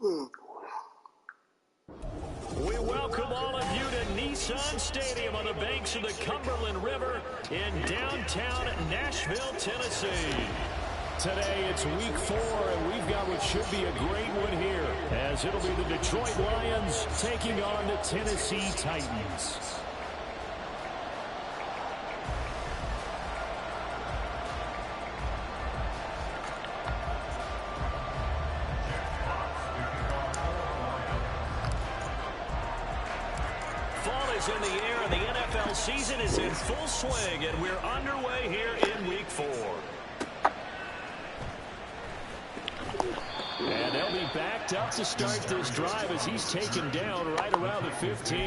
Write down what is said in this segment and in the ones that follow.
We welcome all of you to Nissan Stadium on the banks of the Cumberland River in downtown Nashville, Tennessee. Today it's week 4, and we've got what should be a great one here, as it'll be the Detroit Lions taking on the Tennessee Titans. Fall is in the air, and the NFL season is in full swing, and we're underway here in week 4. And they'll be backed up to start this drive as he's taken down right around the 15.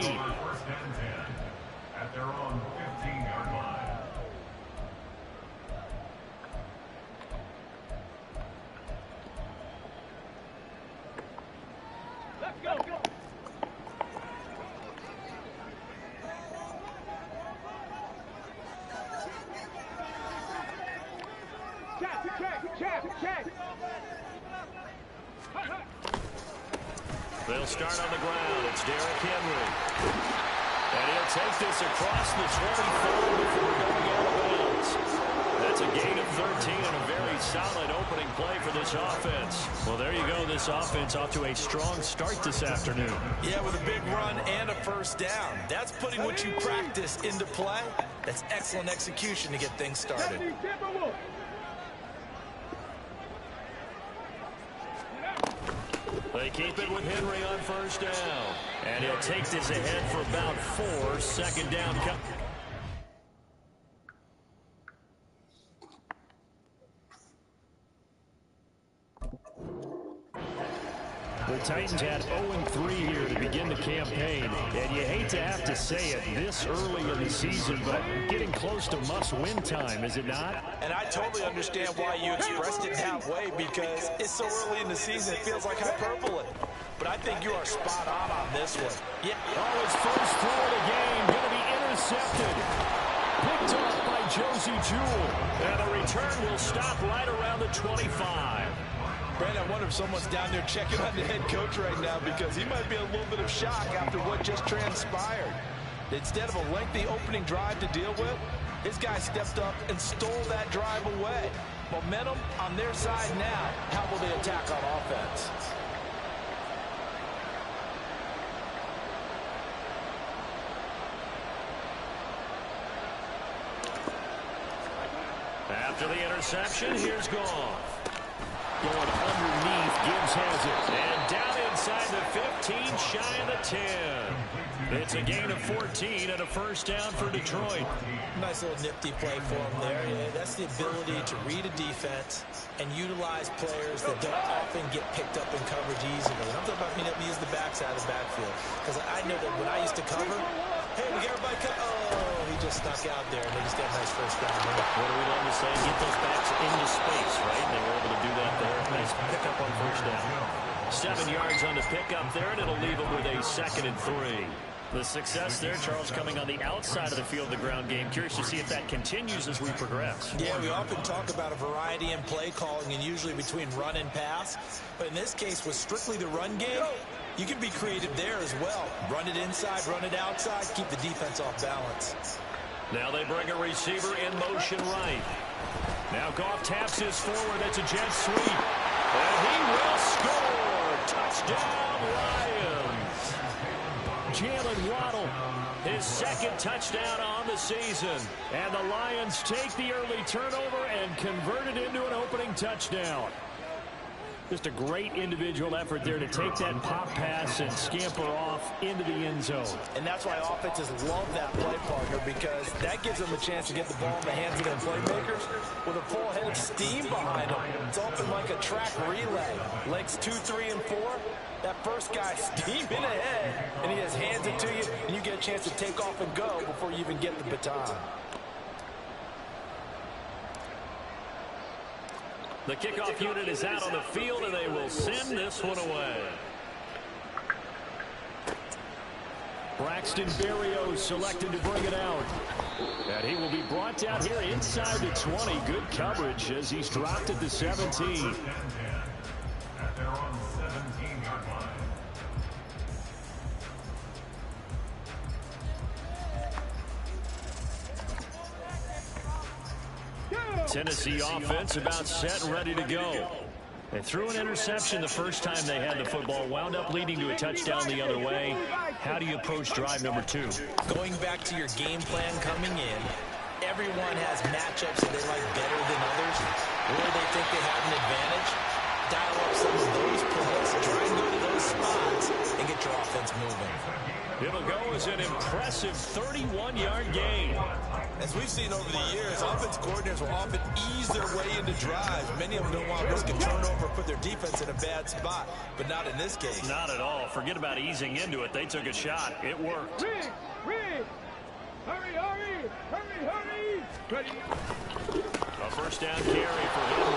At their own 15-yard line. Let's go. Check. They'll start on the ground. It's Derrick Henry. And he'll take this across the 24 before going out of bounds. That's a gain of 13 and a very solid opening play for this offense. Well, there you go. This offense off to a strong start this afternoon. Yeah, with a big run and a first down. That's putting what you practice into play. That's excellent execution to get things started. They keep it with Henry on first down. And he'll take this ahead for about 4. Second down. The Titans had 0-3 here to begin the campaign. And you hate to have to say it this early in the season, but getting close to must-win time, is it not? And I totally understand why you expressed it that way, because it's so early in the season, it feels like hyperbole. But I think you are spot on this one. Yeah. Oh, his first throw of the game going to be intercepted. Picked off by Josey Jewell. And the return will stop right around the 25. Brandon, I wonder if someone's down there checking on the head coach right now, because he might be a little bit of shock after what just transpired. Instead of a lengthy opening drive to deal with, his guy stepped up and stole that drive away. Momentum on their side now. How will they attack on offense? After the interception, here's Goff. Going underneath, Gibbs has it. And down inside the 15, shy of the 10. It's a gain of 14 and a first down for Detroit. Nice little nifty play for him there. Yeah, that's the ability to read a defense and utilize players that don't often get picked up in coverage easily. And I'm talking about being able to use the backside of the backfield. Because I know that when I used to cover, hey, we got everybody cover. Oh, he just snuck out there, and they just got a nice first down. What do we love to say? Get those backs into space, right? They were able to do that there. Nice pickup on first down. 7 yards on the pickup there, and it'll leave them with a 2nd and 3. The success there, Charles, coming on the outside of the field of the ground game. Curious to see if that continues as we progress. Yeah, we often talk about a variety in play calling and usually between run and pass. But in this case, with strictly the run game, you can be creative there as well. Run it inside, run it outside, keep the defense off balance. Now they bring a receiver in motion right. Now Goff taps his forward. That's a jet sweep. And he will score. Touchdown, Lions. Jalen Waddle, his 2nd touchdown on the season. And the Lions take the early turnover and convert it into an opening touchdown. Just a great individual effort there to take that pop pass and scamper off into the end zone. And that's why offenses love that play partner, because that gives them a chance to get the ball in the hands of their playmakers with a full head of steam behind them. It's often like a track relay. Legs 2, 3, and 4. That first guy steaming ahead, and he just hands it to you, and you get a chance to take off and go before you even get the baton. The kickoff unit is out on the field, and they will send this one away. Braxton Berrios selected to bring it out. And he will be brought down here inside the 20. Good coverage as he's dropped at the 17. At their own 17-yard Tennessee offense about set and ready to go. They threw an interception the first time they had the football, wound up leading to a touchdown the other way. How do you approach drive number 2? Going back to your game plan coming in, everyone has matchups that they like better than others, where they think they have an advantage. Dial up some of those plays, try and go to those spots, and get your offense moving. It'll go as an impressive 31-yard gain. As we've seen over the years, offense coordinators will often ease their way into drives. Many of them don't want to risk a turnover or put their defense in a bad spot, but not in this case. Not at all. Forget about easing into it. They took a shot. It worked. Hurry! Ready. A first down carry for Henry.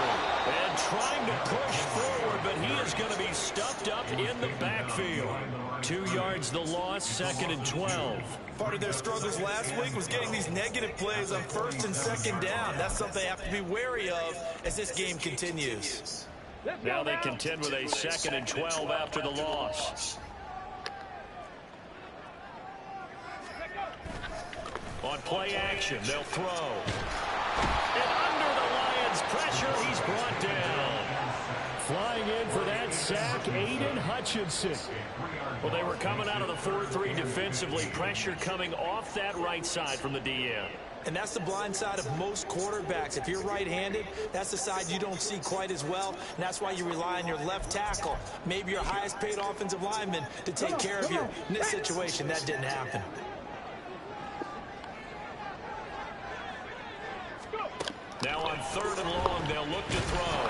And trying to push forward, but he is going to be stuffed up in the backfield. 2 yards the loss, 2nd and 12. Part of their struggles last week was getting these negative plays on 1st and 2nd down. That's something they have to be wary of as this game continues. Now they contend with a 2nd and 12 after the loss. On play action, they'll throw. And under the Lions' pressure, he's brought down. Flying in for that sack, Aiden Hutchinson. Well, they were coming out of the 4-3 defensively. Pressure coming off that right side from the DN. And that's the blind side of most quarterbacks. If you're right-handed, that's the side you don't see quite as well. And that's why you rely on your left tackle, maybe your highest-paid offensive lineman, to take care of you. In this situation, that didn't happen. Now on 3rd and long, they'll look to throw.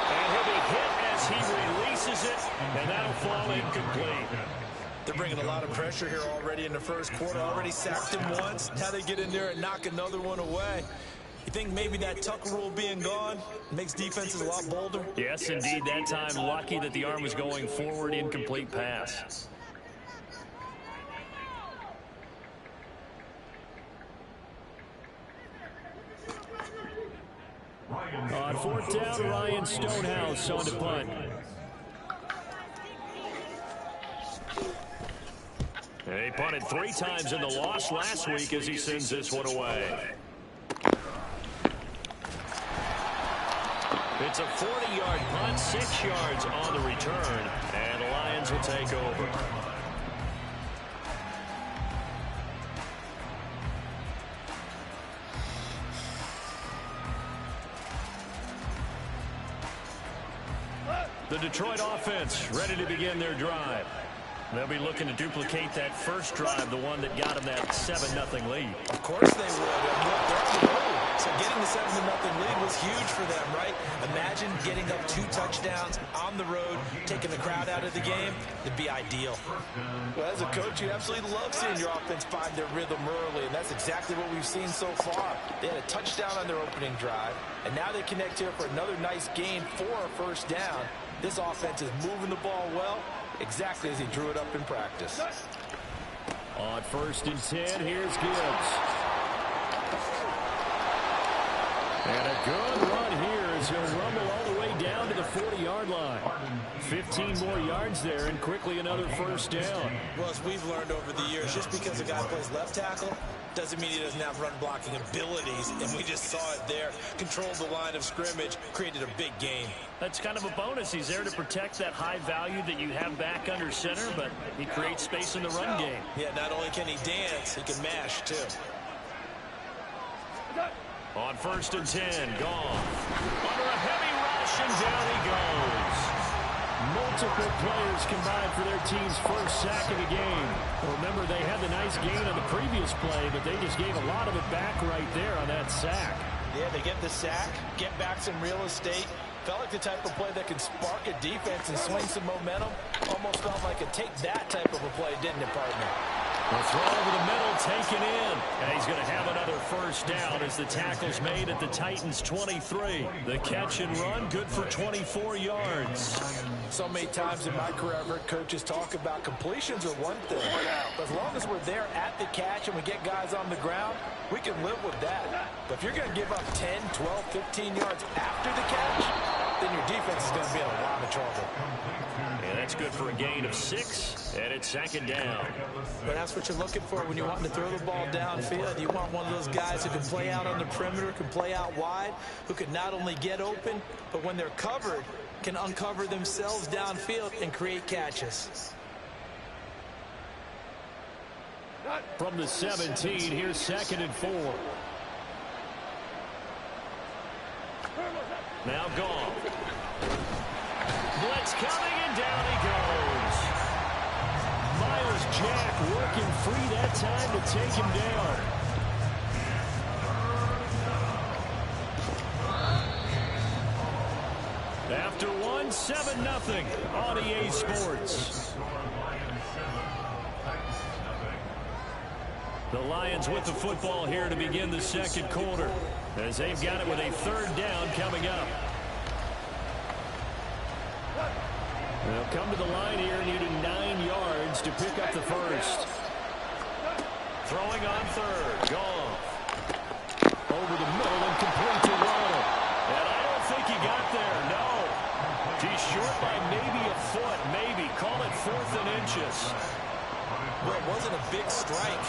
And he'll be hit as he releases it, and that'll fall incomplete. They're bringing a lot of pressure here already in the first quarter. Already sacked him once. Now they get in there and knock another one away. You think maybe that Tucker rule being gone makes defenses a lot bolder? Yes, indeed. That time, lucky that the arm was going forward, incomplete pass. On 4th down, Ryan Stonehouse on to punt. He punted 3 times in the loss last week as he sends this one away. It's a 40-yard punt, 6 yards on the return, and the Lions will take over. The Detroit offense ready to begin their drive. They'll be looking to duplicate that first drive, the one that got them that 7-0 lead. Of course they would. They're on the road. So getting the 7-0 lead was huge for them, right? Imagine getting up 2 touchdowns on the road, taking the crowd out of the game. It'd be ideal. Well, as a coach, you absolutely love seeing your offense find their rhythm early, and that's exactly what we've seen so far. They had a touchdown on their opening drive, and now they connect here for another nice gain for a first down. This offense is moving the ball well, exactly as he drew it up in practice. On 1st and 10, here's Gibbs. And a good run here as he'll rumble all the way down to the 40-yard line. 15 more yards there and quickly another first down. Well, as we've learned over the years, just because a guy plays left tackle doesn't mean he doesn't have run blocking abilities, and we just saw it there. Controlled the line of scrimmage, created a big gain. That's kind of a bonus. He's there to protect that high value that you have back under center, but he creates space in the run game. Yeah, not only can he dance, he can mash, too. On 1st and 10, Goff. Under a heavy rush, and down he goes. Multiple players combined for their team's first sack of the game. Remember, they had the nice gain on the previous play, but they just gave a lot of it back right there on that sack. Yeah, they get the sack, get back some real estate. Felt like the type of play that can spark a defense and swing some momentum. Almost felt like a take that type of a play, didn't it, partner? The throw over the middle taken in. And he's going to have another first down as the tackle's made at the Titans' 23. The catch and run, good for 24 yards. So many times in my career, I've heard coaches talk about completions are one thing. But as long as we're there at the catch and we get guys on the ground, we can live with that. But if you're going to give up 10, 12, 15 yards after the catch, then your defense is going to be in a lot of trouble. And that's That's good for a gain of 6, and it's second down. But that's what you're looking for when you're wanting to throw the ball downfield. You want one of those guys who can play out on the perimeter, can play out wide, who can not only get open, but when they're covered, can uncover themselves downfield and create catches. From the 17, here's 2nd and 4. Now Goff. Blitz coming, and down he goes. Myles Jack working free that time to take him down. After one, 7-0 on EA Sports. The Lions with the football here to begin the second quarter, as they've got it with a 3rd down coming up. They'll come to the line here, needing 9 yards to pick up the first. Throwing on 3rd. Goff. Over the middle and complete to Waddle. And I don't think he got there. No. He's short by maybe a foot. Maybe. Call it 4th and inches. Well, it wasn't a big strike,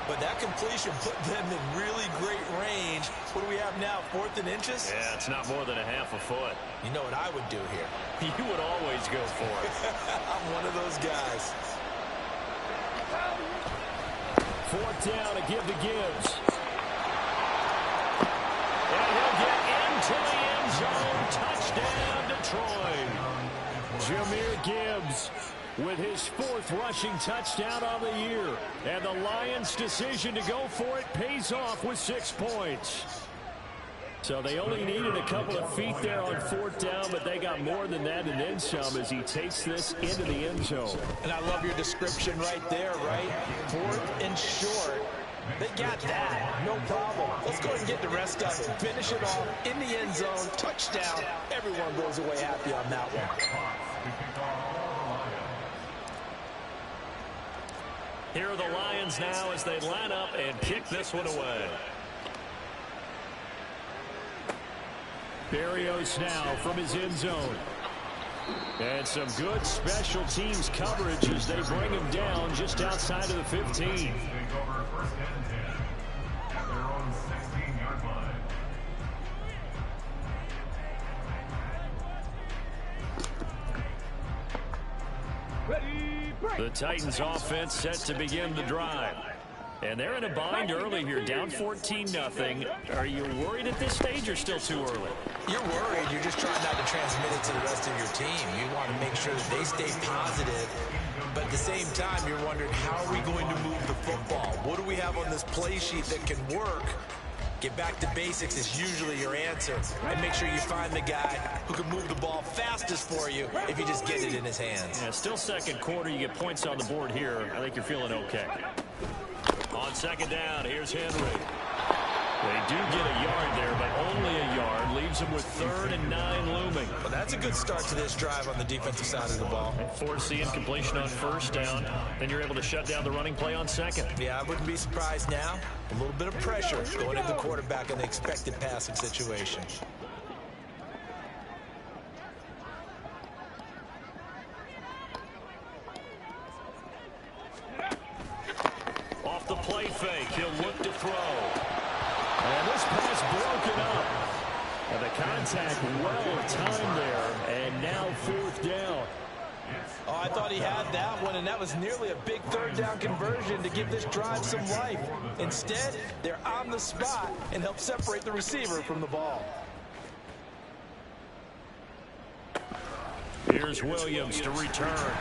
but that completion put them in really great range. What do we have now, 4th and inches? Yeah, it's not more than a half a foot. You know what I would do here? You would always go for it. I'm one of those guys. 4th down to give to Gibbs. And he'll get into the end zone. Touchdown, Detroit. Jahmyr Gibbs with his 4th rushing touchdown of the year. And the Lions' decision to go for it pays off with 6 points. So they only needed a couple of feet there on 4th down, but they got more than that and then some as he takes this into the end zone. And I love your description right there, right? 4th and short. They got that. No problem. Let's go ahead and get the rest of it. Finish it off in the end zone. Touchdown. Everyone goes away happy on that one. Here are the Lions now as they line up and kick this one away. Berrios now from his end zone. And some good special teams coverage as they bring him down just outside of the 15. Take over 1st and 10 at their own 16-yard line. Ready, break. The Titans offense set to begin the drive. And they're in a bind early here, down 14-0. Are you worried at this stage or still too early? You're worried. You're just trying not to transmit it to the rest of your team. You want to make sure that they stay positive. But at the same time, you're wondering, how are we going to move the football? What do we have on this play sheet that can work? Get back to basics is usually your answer. And make sure you find the guy who can move the ball fastest for you if you just get it in his hands. Yeah, still second quarter. You get points on the board here. I think you're feeling okay. On 2nd down, here's Henry. They do get a yard there, but only a yard. Leaves them with 3rd and 9 looming. Well, that's a good start to this drive on the defensive side of the ball. Force the incompletion on 1st down. Then you're able to shut down the running play on 2nd. Yeah, I wouldn't be surprised now. A little bit of pressure going into the quarterback in the expected passing situation. Off the play fake, he'll look to throw. And this pass broken up. And the contact well timed there. And now 4th down. Oh, I thought he had that one, and that was nearly a big 3rd down conversion to give this drive some life. Instead, they're on the spot and help separate the receiver from the ball. Here's Williams to return.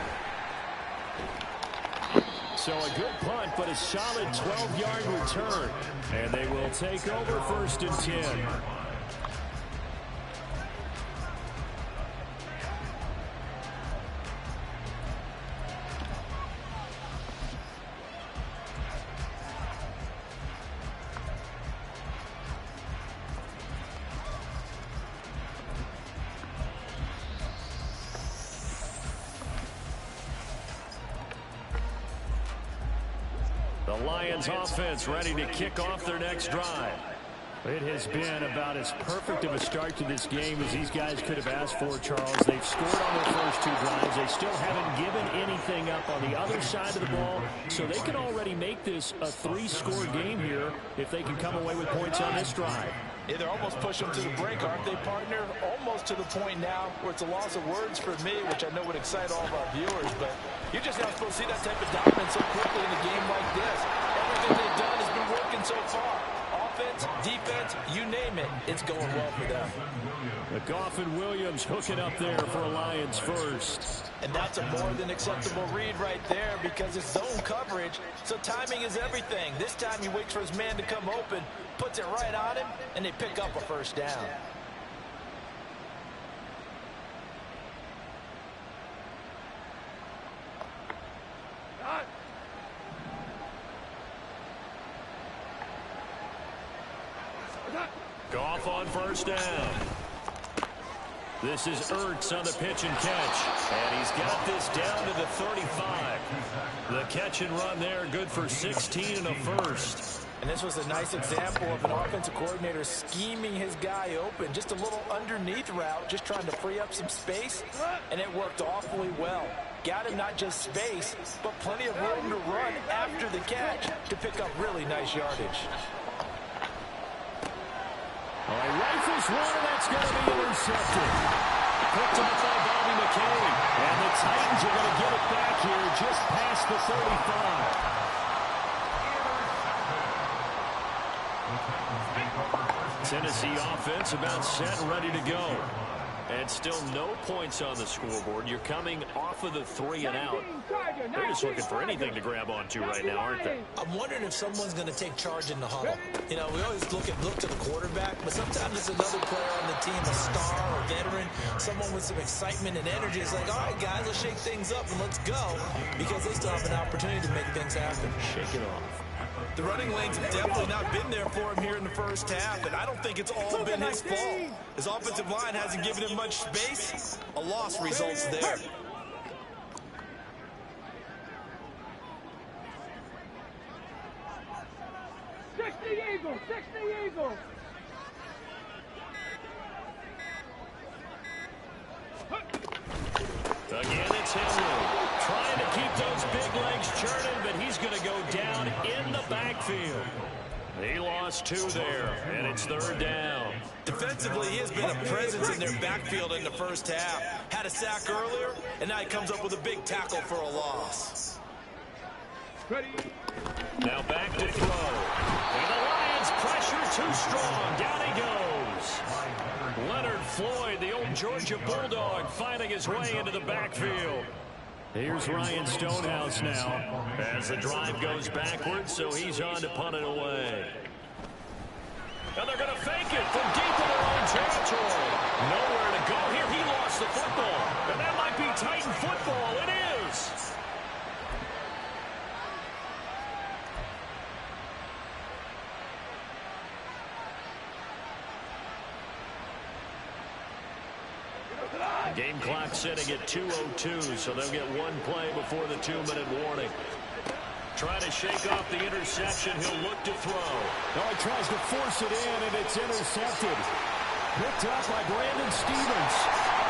So a good punt, but a solid 12-yard return. And they will take over 1st and 10. The Lions offense ready to kick off their next drive. It has been about as perfect of a start to this game as these guys could have asked for, Charles. They've scored on their first two drives. They still haven't given anything up on the other side of the ball, so they can already make this a three-score game here if they can come away with points on this drive. Yeah, they're almost pushing them to the brink, aren't they, partner? Almost to the point now where it's a loss of words for me, which I know would excite all of our viewers, but you're just not supposed to see that type of dominance so quickly in a game like this. Everything they've done has been working so far. Offense, defense, you name it, it's going well for them. Goff and Williams hooking up there for a Lions first. And that's a more than acceptable read right there because it's zone coverage, so timing is everything. This time he waits for his man to come open, puts it right on him, and they pick up a first down. Goff on first down. This is Ertz on the pitch and catch. And he's got this down to the 35. The catch and run there, good for 16 and a first. And this was a nice example of an offensive coordinator scheming his guy open. Just a little underneath route, just trying to free up some space. And it worked awfully well. Got him not just space, but plenty of room to run after the catch to pick up really nice yardage. All right, rifles one, and that's going to be intercepted. Picked up by Bobby McCain. And the Titans are going to get it back here just past the 35. Tennessee offense about set and ready to go. And still no points on the scoreboard. You're coming off of the 3 and out. They're just looking for anything to grab onto right now, aren't they? I'm wondering if someone's going to take charge in the huddle. You know, we always look to the quarterback, but sometimes it's another player on the team, a star or veteran, someone with some excitement and energy. It's like, all right, guys, let's shake things up and let's go, because they still have an opportunity to make things happen. Shake it off. The running lanes have definitely not been there for him here in the first half, and I don't think it's all been his fault. His offensive line hasn't given him much space. A loss results there. Six the Eagles. Again, it's Henry. Trying to keep those big legs churning, but he's going to go down in the backfield. He lost 2 there, and it's 3rd down. Defensively, he has been a presence in their backfield in the first half. Had a sack earlier, and now he comes up with a big tackle for a loss. Ready. Now back to throw. And the Lions pressure too strong. Down he goes. Leonard Floyd, the old Georgia Bulldog, finding his way into the backfield. Here's Ryan Stonehouse now as the drive goes backwards, so he's on to punt it away. And they're going to fake it from deep in their own territory. Nowhere to go here. He lost the football. And that might be Titan football. It is. The game clock setting at 2:02, so they'll get one play before the 2-minute warning. Trying to shake off the interception. He'll look to throw. Oh, he tries to force it in, and it's intercepted. Picked up by Brandon Stephens.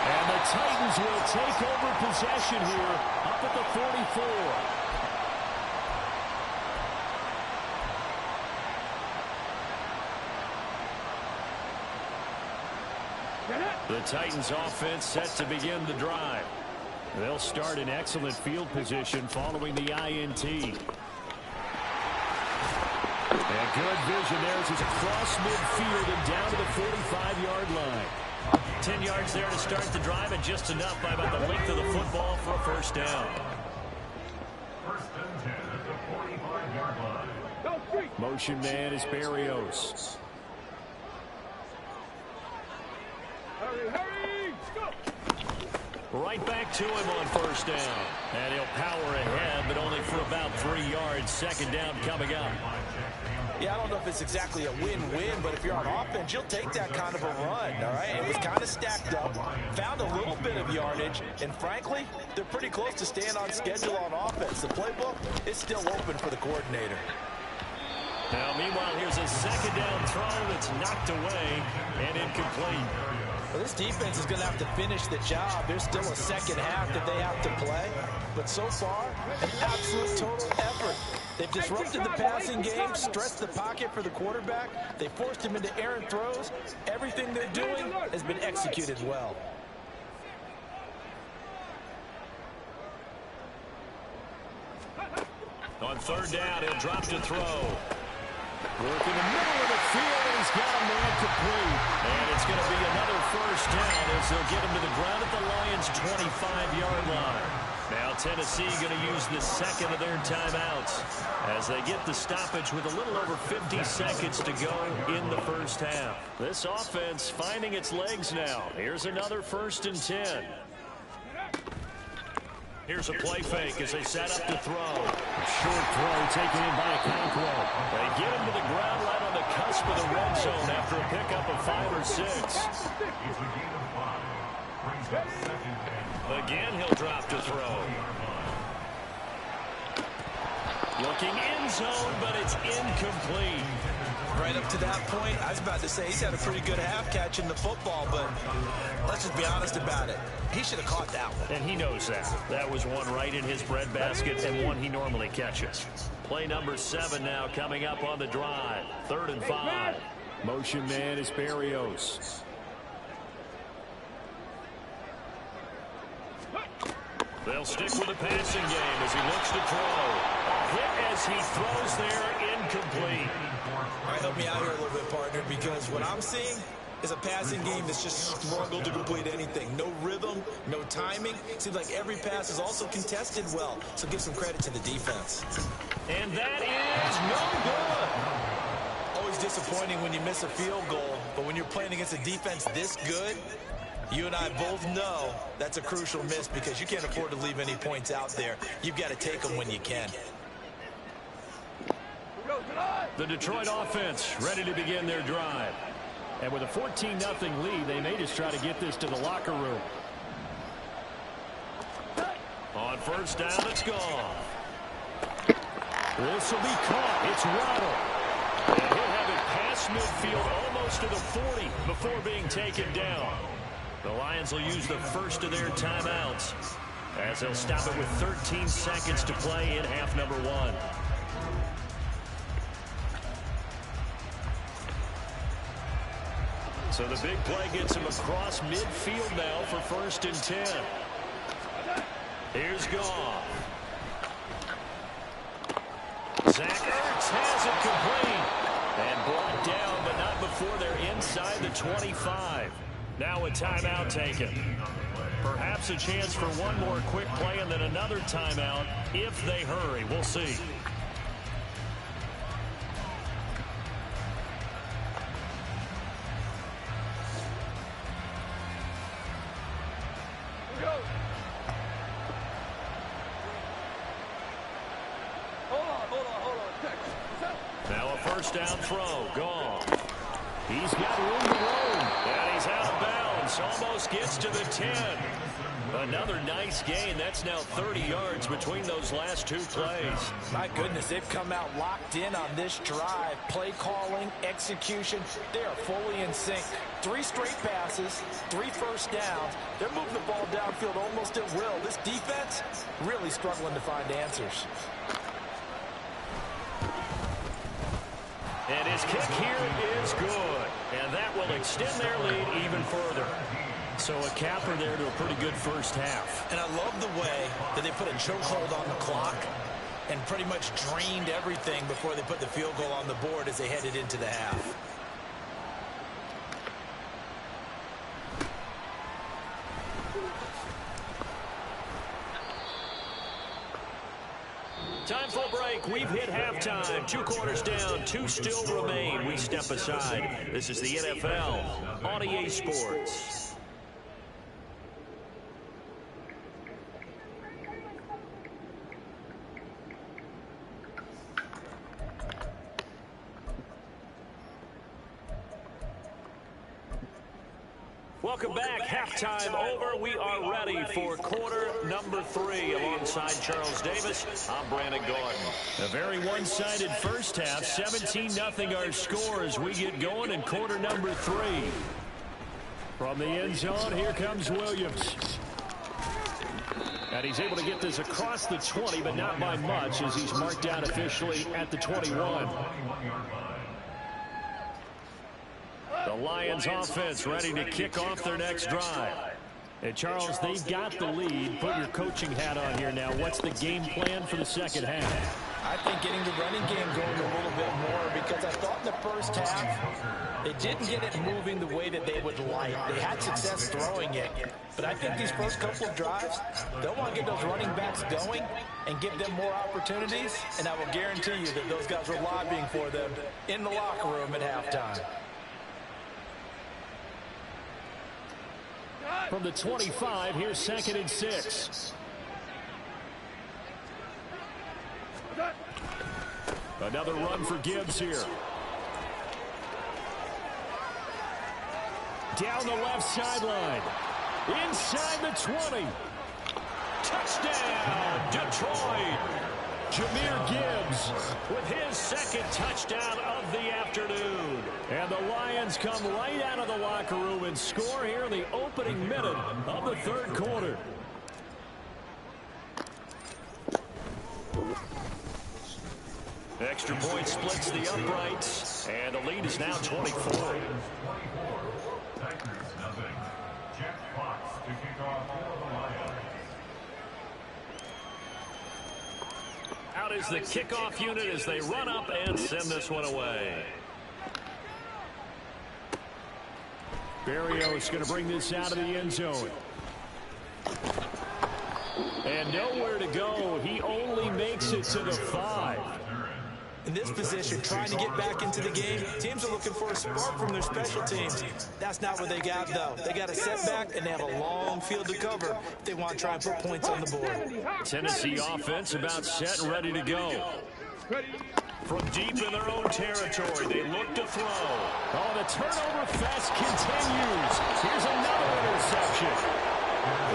And the Titans will take over possession here up at the 44. The Titans offense set to begin the drive. They'll start in excellent field position following the INT. And good vision there as he's across midfield and down to the 45-yard line. 10 yards there to start the drive, and just enough by about the length of the football for a first down. First and 10 at the 45-yard line. Motion man is Berrios. Hurry, go! Right back to him on first down. And he'll power ahead, but only for about 3 yards. Second down coming up. Yeah, I don't know if it's exactly a win-win, but if you're on offense, you'll take that kind of a run, all right? It was kind of stacked up, found a little bit of yardage, and frankly, they're pretty close to staying on schedule on offense. The playbook is still open for the coordinator. Now, meanwhile, here's a second down throw that's knocked away and incomplete. Well, this defense is going to have to finish the job. There's still a second half that they have to play. But so far, an absolute total effort. They've disrupted the passing game, stressed the pocket for the quarterback. They forced him into errant throws. Everything they're doing has been executed well. On third down, he'll drop to throw. Work in the middle of the field, and he's got a man complete. And it's going to be another first down as they'll get him to the ground at the Lions' 25-yard line. Now Tennessee going to use the second of their timeouts as they get the stoppage with a little over 50 seconds to go in the first half. This offense finding its legs now. Here's another 1st and 10. Here's a play fake as they set up to throw. Short throw taken in by Okonkwo. They get him to the ground right on the cusp of the red zone after a pickup of 5 or 6. It's a gain of 5. Brings up 2nd and Again, he'll drop to throw. Looking end zone, but it's incomplete. Right up to that point, I was about to say he's had a pretty good half catching the football, but let's just be honest about it. He should have caught that one. And he knows that. That was one right in his breadbasket and one he normally catches. Play number 7 now coming up on the drive. 3rd and 5. Motion man is Berrios. They'll stick with the passing game as he looks to throw. A hit as he throws there, incomplete. All right, help me out here a little bit, partner, because what I'm seeing is a passing game that's just struggled to complete anything. No rhythm, no timing. Seems like every pass is also contested well, so give some credit to the defense. And that is no good. Always disappointing when you miss a field goal, but when you're playing against a defense this good, you and I both know that's a crucial miss because you can't afford to leave any points out there. You've got to take them when you can. The Detroit offense ready to begin their drive. And with a 14-0 lead, they may just try to get this to the locker room. On first down, it's gone. This will be caught. It's Waddle. And he'll have it past midfield almost to the 40 before being taken down. The Lions will use the first of their timeouts as they'll stop it with 13 seconds to play in half number 1. So the big play gets him across midfield now for 1st and 10. Here's Goff. Zach Ertz has it complete. And brought down, but not before they're inside the 25. Now a timeout taken. Perhaps a chance for one more quick play and then another timeout if they hurry. We'll see. Now a first down throw. Gone. He's got room to roam. And he's out of bounds. Almost gets to the 10. Another nice gain. That's now 30 yards between those last 2 plays. My goodness, they've come out locked in on this drive. Play calling, execution, they are fully in sync. 3 straight passes, 3 first downs. They're moving the ball downfield almost at will. This defense really struggling to find answers. And his kick here is good. And that will extend their lead even further. So a capper there to a pretty good first half. And I love the way that they put a chokehold on the clock and pretty much drained everything before they put the field goal on the board as they headed into the half. Time for a break. We've hit halftime. 2 quarters down. 2 still remain. We step aside. This is the NFL on EA Sports. Welcome back. Halftime over. We are ready for quarter number 3. Alongside Charles Davis, I'm Brandon Gordon. A very one-sided first half. 17-0 our score as we get going in quarter number 3. From the end zone, here comes Williams. And he's able to get this across the 20, but not by much as he's marked down officially at the 21. The Lions offense ready to kick off their next drive. And Charles, they've got the lead. Put your coaching hat on here now. What's the game plan for the second half? I think getting the running game going a little bit more, because I thought in the first half they didn't get it moving the way that they would like. They had success throwing it, but I think these first couple of drives, they'll want to get those running backs going and give them more opportunities, and I will guarantee you that those guys were lobbying for them in the locker room at halftime. From the 25, here's 2nd and 6. Another run for Gibbs here. Down the left sideline. Inside the 20. Touchdown, Detroit. Jahmyr Gibbs with his 2nd touchdown of the afternoon. And the Lions come right out of the locker room and score here in the opening minute of the 3rd quarter. Extra point splits the uprights, and the lead is now 24. Out is the kickoff unit as they run up and send this one away. Berrios going to bring this out of the end zone. And nowhere to go. He only makes it to the 5. In this position, trying to get back into the game, teams are looking for a spark from their special teams. That's not what they got, though. They got a setback, and they have a long field to cover if they want to try and put points on the board. Tennessee offense about set and ready to go. From deep in their own territory, they look to throw. Oh, the turnover fest continues. Here's another interception.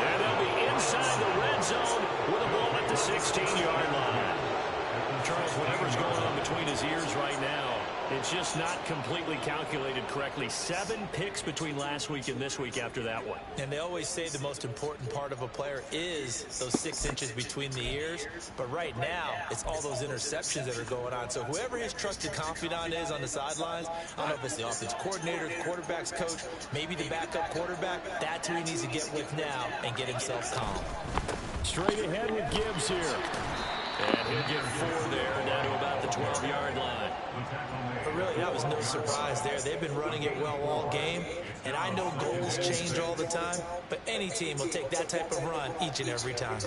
And they'll be inside the red zone with a ball at the 16-yard line. Charles, whatever's going on between his ears right now, it's just not completely calculated correctly. 7 picks between last week and this week after that one. And they always say the most important part of a player is those 6 inches between the ears. But right now, it's all those interceptions that are going on. So whoever his trusted confidant is on the sidelines, I don't know if it's the offense coordinator, the quarterback's coach, maybe the backup quarterback, that's who he needs to get with now and get himself calm. Straight ahead with Gibbs here. And he'll get 4 there, down to about the 12-yard line. But really, that was no surprise there. They've been running it well all game, and I know goals change all the time, but any team will take that type of run each and every time.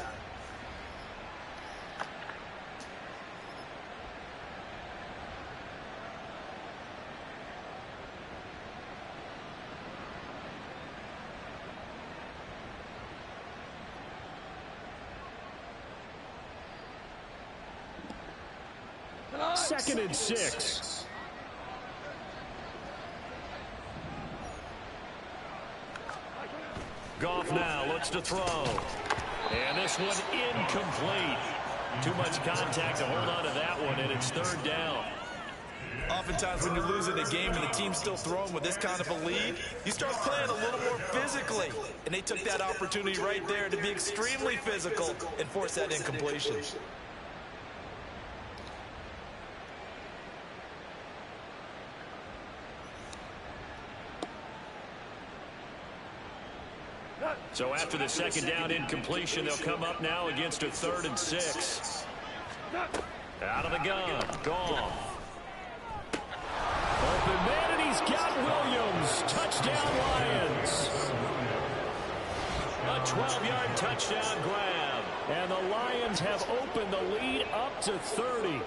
Second and 6. Goff now looks to throw. And this one incomplete. Too much contact to hold on to that one, and it's 3rd down. Oftentimes when you're losing a game and the team's still throwing with this kind of a lead, you start playing a little more physically. And they took that opportunity right there to be extremely physical and force that incompletion. So after the 2nd down incompletion, they'll come up now against a 3rd and 6. Out of the gun, Goff. Open man, and he's got Williams. Touchdown, Lions. A 12-yard touchdown grab. And the Lions have opened the lead up to 30.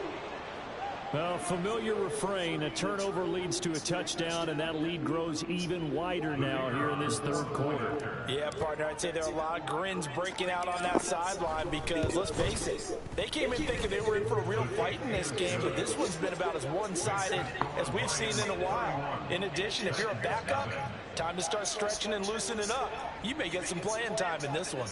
Well, familiar refrain, a turnover leads to a touchdown, and that lead grows even wider now here in this third quarter. Yeah, partner, I'd say there are a lot of grins breaking out on that sideline because, let's face it, they came in thinking they were in for a real fight in this game, but this one's been about as one-sided as we've seen in a while. In addition, if you're a backup, time to start stretching and loosening up. You may get some playing time in this one.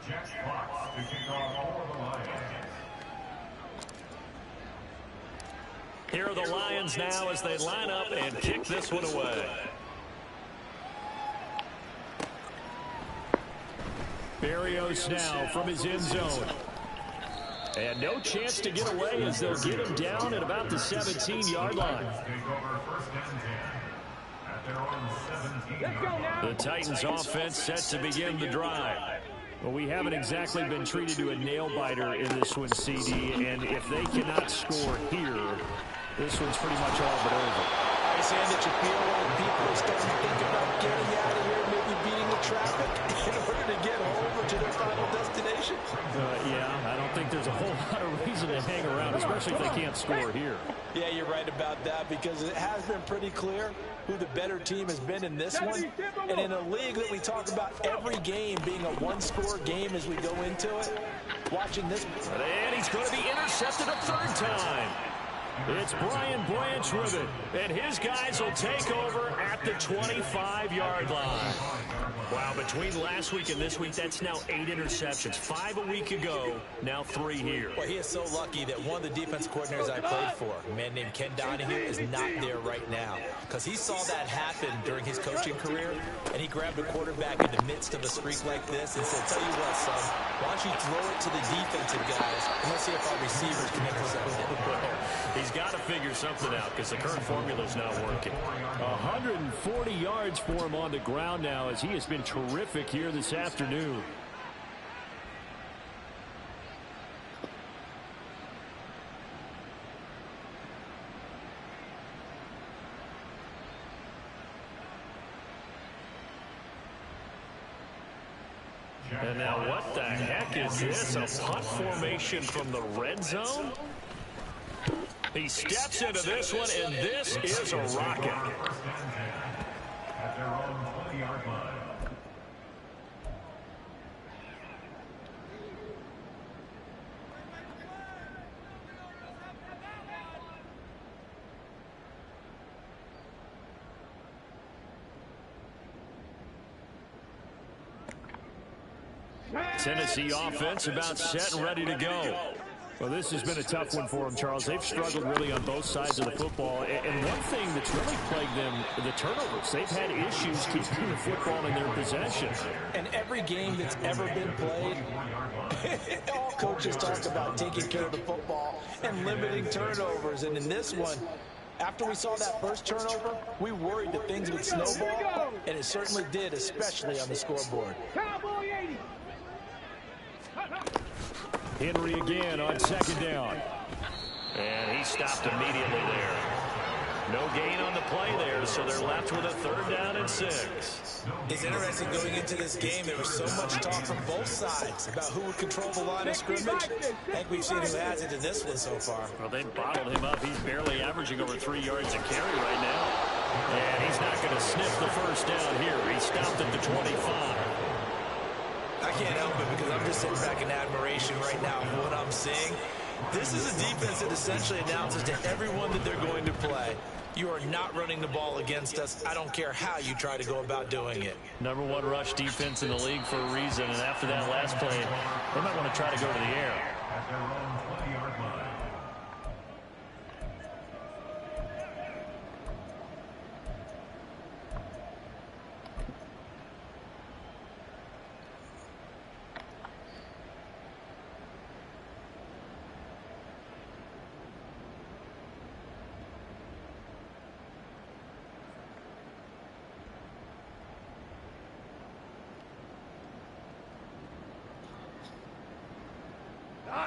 Jack Fox to kick off for the Lions. Here are the Lions now as they line up and kick this one away. Berrios now from his end zone. And no chance to get away as they'll get him down at about the 17-yard line. The Titans offense set to begin the drive. Well, we haven't exactly been treated to a nail-biter in this one, CD, and if they cannot score here, this one's pretty much all but over. Are you saying that you feel like people are starting to think about getting out of here, maybe beating the traffic in order to get over to their final destination? Yeah, I don't think there's a whole lot of reason to hang around, especially if they can't score here. Yeah, you're right about that because it has been pretty clear who the better team has been in this one. And in a league that we talk about every game being a one-score game as we go into it, watching this. And he's going to be intercepted a third time. It's Brian Branch with it, and his guys will take over at the 25-yard line. Wow, between last week and this week, that's now 8 interceptions. 5 a week ago, now 3 here. Well, he is so lucky that one of the defense coordinators I played for, a man named Ken Donahue, is not there right now. Because he saw that happen during his coaching career, and he grabbed a quarterback in the midst of a streak like this and said, tell you what, son, why don't you throw it to the defensive guys, and let's see if our receivers can intercept it. He's got to figure something out because the current formula's not working. 140 yards for him on the ground now as he has been terrific here this afternoon. And now what the heck is this? A punt formation from the red zone? He steps into this one, and this is a rocket. At their own 20-yard line. Tennessee offense about set and ready to go. Well, this has been a tough one for them, Charles. They've struggled really on both sides of the football. And one thing that's really plagued them, the turnovers. They've had issues keeping the football in their possession. And every game that's ever been played, all coaches talk about taking care of the football and limiting turnovers. And in this one, after we saw that first turnover, we worried that things would snowball, and it certainly did, especially on the scoreboard. Cowboy 80. Henry again on second down. And he stopped immediately there. No gain on the play there, so they're left with a 3rd down and 6. It's interesting going into this game. There was so much talk from both sides about who would control the line of scrimmage. I think we've seen who has it in this one so far. Well, they bottled him up. He's barely averaging over 3 yards a carry right now. And he's not going to sniff the first down here. He stopped at the 25. I can't help it because I'm just sitting back in admiration right now of what I'm seeing. This is a defense that essentially announces to everyone that they're going to play, you are not running the ball against us. I don't care how you try to go about doing it. Number 1 rush defense in the league for a reason. And after that last play, they might want to try to go to the air. At their own 20-yard line.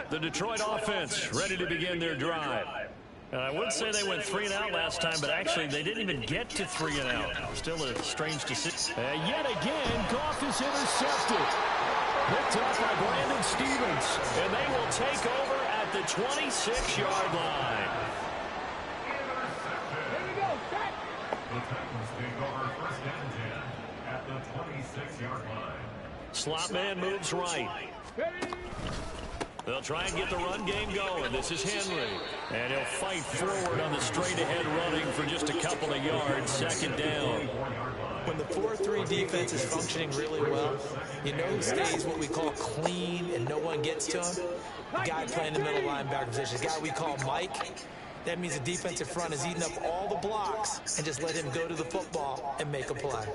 The Detroit offense ready to begin their drive. And I would say they went 3 and out last time, but actually they didn't even get to 3 and out. Still a strange decision. And yet again, Goff is intercepted. Picked up by Brandon Stephens. And they will take over at the 26-yard line. Here we go, set. The Titans take over first and 10 at the 26-yard line. Slot man moves right. Ready. They'll try and get the run game going. This is Henry. And he'll fight forward on the straight-ahead running for just a couple of yards. Second down. When the 4-3 defense is functioning really well, you know who stays what we call clean and no one gets to him? The guy playing the middle linebacker position, the guy we call Mike. That means the defensive front is eating up all the blocks and just let him go to the football and make a play.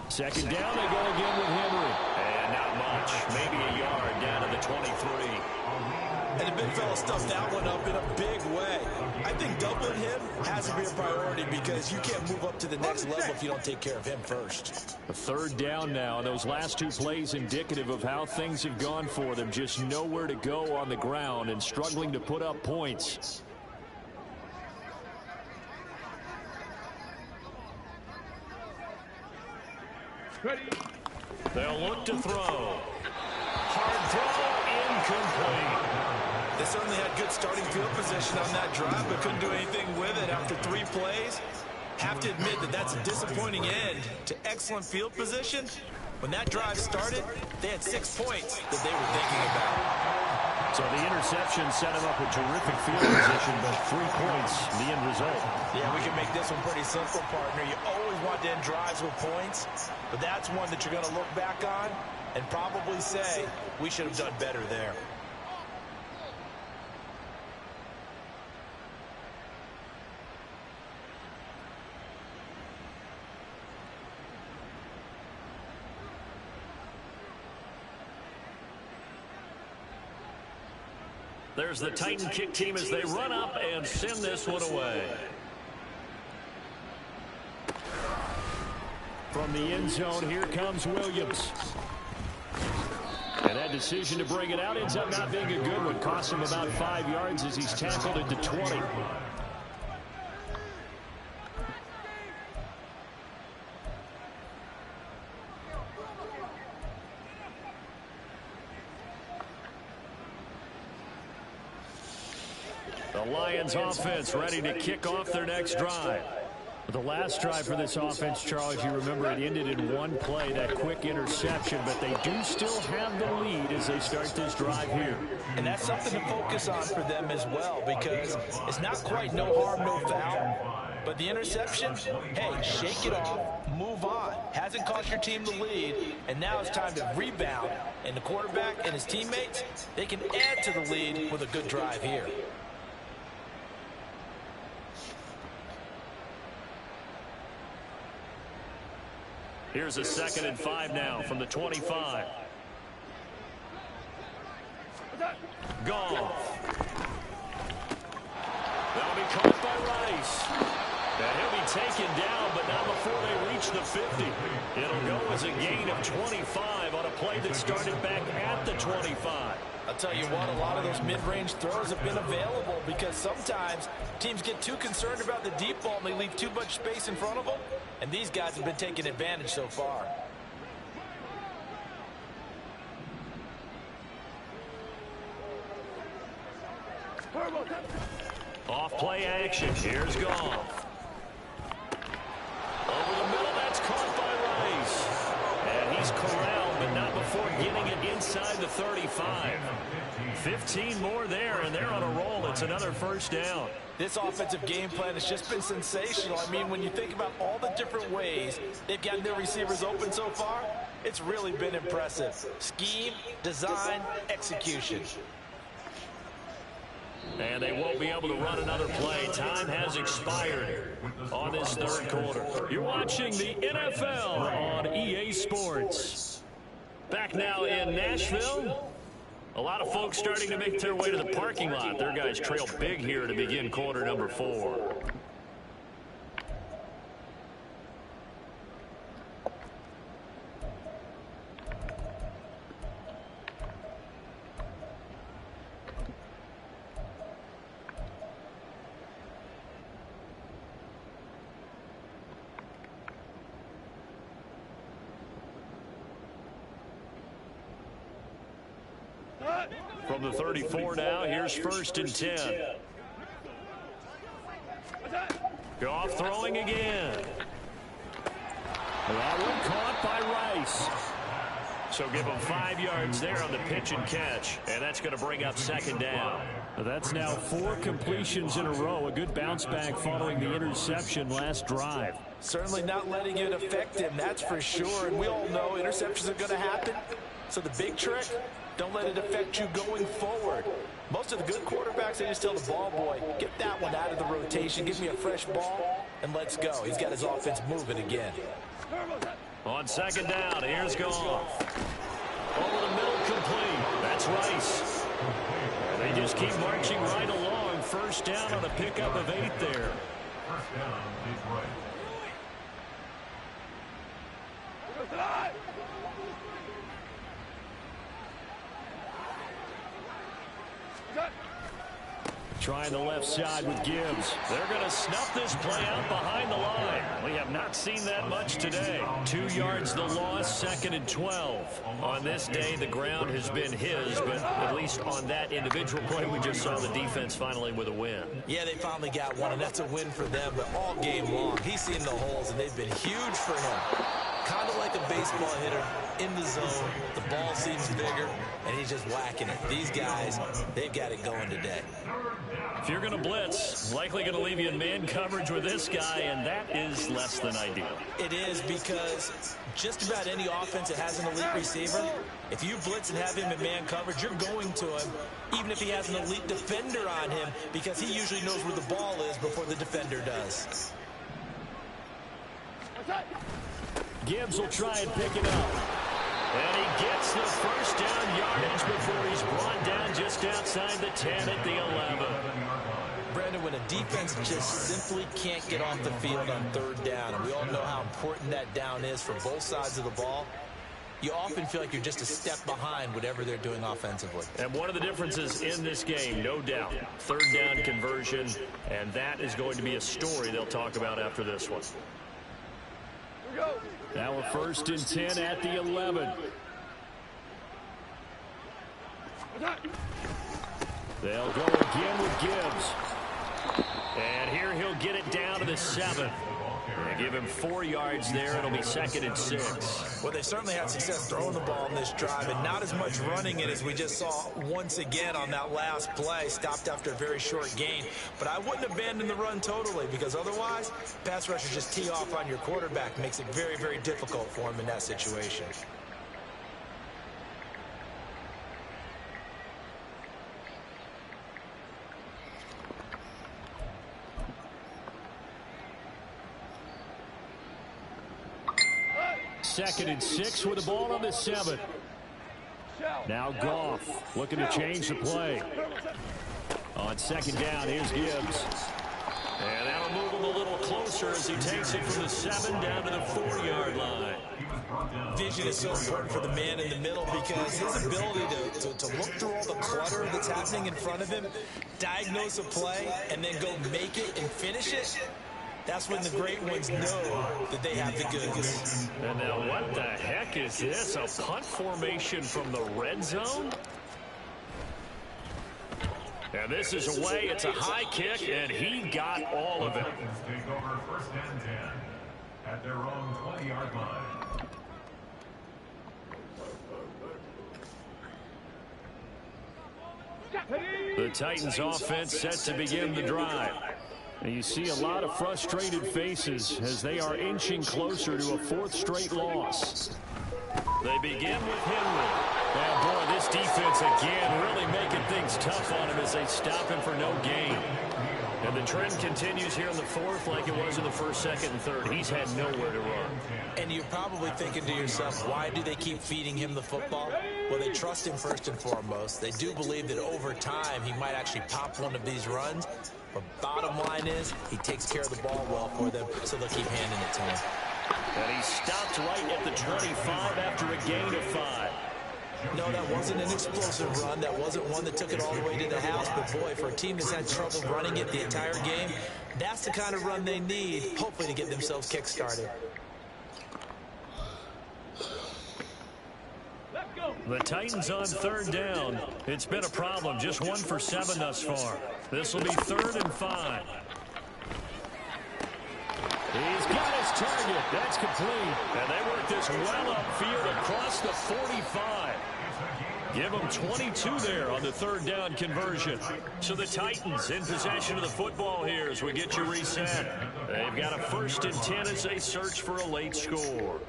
Second down, they go again with Henry. And not much. Maybe a yard down to the 23. And the big fella stuffed that one up in a big way. I think doubling him has to be a priority because you can't move up to the next level if you don't take care of him first. A third down now, and those last 2 plays indicative of how things have gone for them. Just nowhere to go on the ground and struggling to put up points. Ready. They'll look to throw. Hard throw, incomplete. They certainly had good starting field position on that drive, but couldn't do anything with it after 3 plays. Have to admit that that's a disappointing end to excellent field position. When that drive started, they had 6 points that they were thinking about. So the interception set him up with terrific field position, but 3 points, the end result. Yeah, we can make this one pretty simple, partner. You always want to end drives with points, but that's one that you're going to look back on and probably say, we should have done better there. There's the Titan kick team as they run up and send this one away. From the end zone, here comes Williams. And that decision to bring it out ends up not being a good one. Costs him about 5 yards as he's tackled at the 20. The Lions offense ready to kick off their next drive. The last drive for this offense, Charles, you remember it ended in 1 play, that quick interception, but they do still have the lead as they start this drive here. And that's something to focus on for them as well, because it's not quite no harm, no foul. But the interception, hey, shake it off, move on. Hasn't cost your team the lead, and now it's time to rebound. And the quarterback and his teammates, they can add to the lead with a good drive here. Here's a 2nd and 5 now from the 25. Goff. That'll be caught by Rice. And he'll be taken down, but not before they reach the 50. It'll go as a gain of 25 on a play that started back at the 25. I'll tell you what, a lot of those mid-range throws have been available because sometimes teams get too concerned about the deep ball and they leave too much space in front of them. And these guys have been taking advantage so far. Off play action. Here's Goff. Over the middle, that's caught by Rice. And he's corralled, but not before getting it inside the 35. 15 more there, and they're on a roll. It's another first down. This offensive game plan has just been sensational. I mean, when you think about all the different ways they've gotten their receivers open so far, it's really been impressive. Scheme, design, execution. And they won't be able to run another play. Time has expired on this 3rd quarter. You're watching the NFL on EA Sports. Back now in Nashville. A lot of folks starting to make their way to the parking lot. Their guys trail big here to begin quarter number 4. From the 34 now, here's 1st and 10. Goff throwing again. That one caught by Rice. So give him 5 yards there on the pitch and catch. And that's going to bring up 2nd down. That's now 4 completions in a row. A good bounce back following the interception last drive. Certainly not letting it affect him, that's for sure. And we all know interceptions are going to happen. So the big trick, don't let it affect you going forward. Most of the good quarterbacks, they just tell the ball boy, get that one out of the rotation, give me a fresh ball, and let's go. He's got his offense moving again. On 2nd down, here's Goff. Over the middle, complete. That's Rice. And they just keep marching right along. 1st down on a pickup of 8 there. 1st down, Detroit. Trying the left side with Gibbs. They're going to snuff this play out behind the line. We have not seen that much today. 2 yards the loss, 2nd and 12. On this day, the ground has been his, but at least on that individual play, we just saw the defense finally with a win. Yeah, they finally got one, and that's a win for them, but all game long, he's seen the holes, and they've been huge for him. Kind of like a baseball hitter in the zone. The ball seems bigger, and he's just whacking it. These guys, they've got it going today. If you're going to blitz, likely going to leave you in man coverage with this guy, and that is less than ideal. It is, because just about any offense that has an elite receiver, if you blitz and have him in man coverage, you're going to him, even if he has an elite defender on him, because he usually knows where the ball is before the defender does. Gibbs will try and pick it up. And he gets the 1st down yardage before he's brought down just outside the 10 at the 11. Brandon, when a defense just simply can't get off the field on 3rd down, and we all know how important that down is for both sides of the ball, you often feel like you're just a step behind whatever they're doing offensively. And one of the differences in this game, no doubt, 3rd down conversion, and that is going to be a story they'll talk about after this one. Now a 1st and 10 at the 11. They'll go again with Gibbs. And here he'll get it down to the 7. They give him 4 yards there. It'll be 2nd and 6. Well, they certainly had success throwing the ball in this drive, and not as much running it as we just saw once again on that last play. Stopped after a very short gain. But I wouldn't abandon the run totally, because otherwise, pass rushers just tee off on your quarterback. Makes it very, very difficult for him in that situation. Second and 6 with the ball on the 7. Now Goff looking to change the play. On 2nd down, here's Gibbs. And that'll move him a little closer as he takes it from the 7 down to the 4-yard line. Vision is so important for the man in the middle, because his ability to look through all the clutter that's happening in front of him, diagnose a play, and then go make it and finish it, that's when the great ones know that they have the goods. And now what the heck is this? A punt formation from the red zone? And this is away. It's a high kick, and he got all of it. Take over 1st and 10 at their own 20-yard line. The Titans offense set to begin the drive. And you see a lot of frustrated faces as they are inching closer to a 4th straight loss. They begin with Henry. And boy, this defense again really making things tough on him as they stop him for no gain. And the trend continues here in the 4th like it was in the 1st, 2nd, and 3rd. He's had nowhere to run. And you're probably thinking to yourself, why do they keep feeding him the football? Well, they trust him first and foremost. They do believe that over time he might actually pop one of these runs. But bottom line is, he takes care of the ball well for them, so they'll keep handing it to him. And he stopped right at the 25 after a gain of 5. No, that wasn't an explosive run. That wasn't one that took it all the way to the house. But, boy, for a team that's had trouble running it the entire game, that's the kind of run they need, hopefully, to get themselves kick-started. Let's go. The Titans on third down. It's been a problem. Just 1 for 7 thus far. This will be 3rd and 5. He's got his target. That's complete. And they work this well upfield across the 45. Give them 22 there on the 3rd down conversion. So the Titans in possession of the football here as we get you reset. They've got a 1st and 10 as they search for a late score.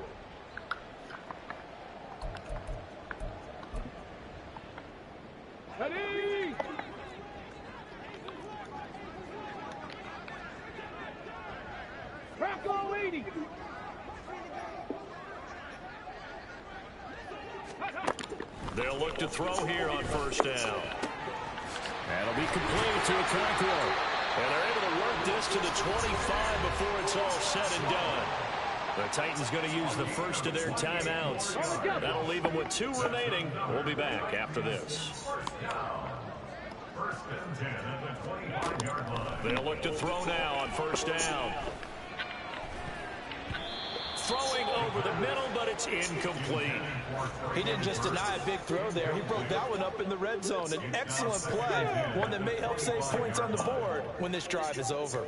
Ready? Crack all 80. They'll look to throw here on 1st down. That'll be complete to Okonkwo. And they're able to work this to the 25 before it's all said and done. The Titans going to use the first of their timeouts. That'll leave them with 2 remaining. We'll be back after this. They'll look to throw now on 1st down. Throwing over the middle, but it's incomplete. He didn't just deny a big throw there. He broke that one up in the red zone. An excellent play, one that may help save points on the board when this drive is over.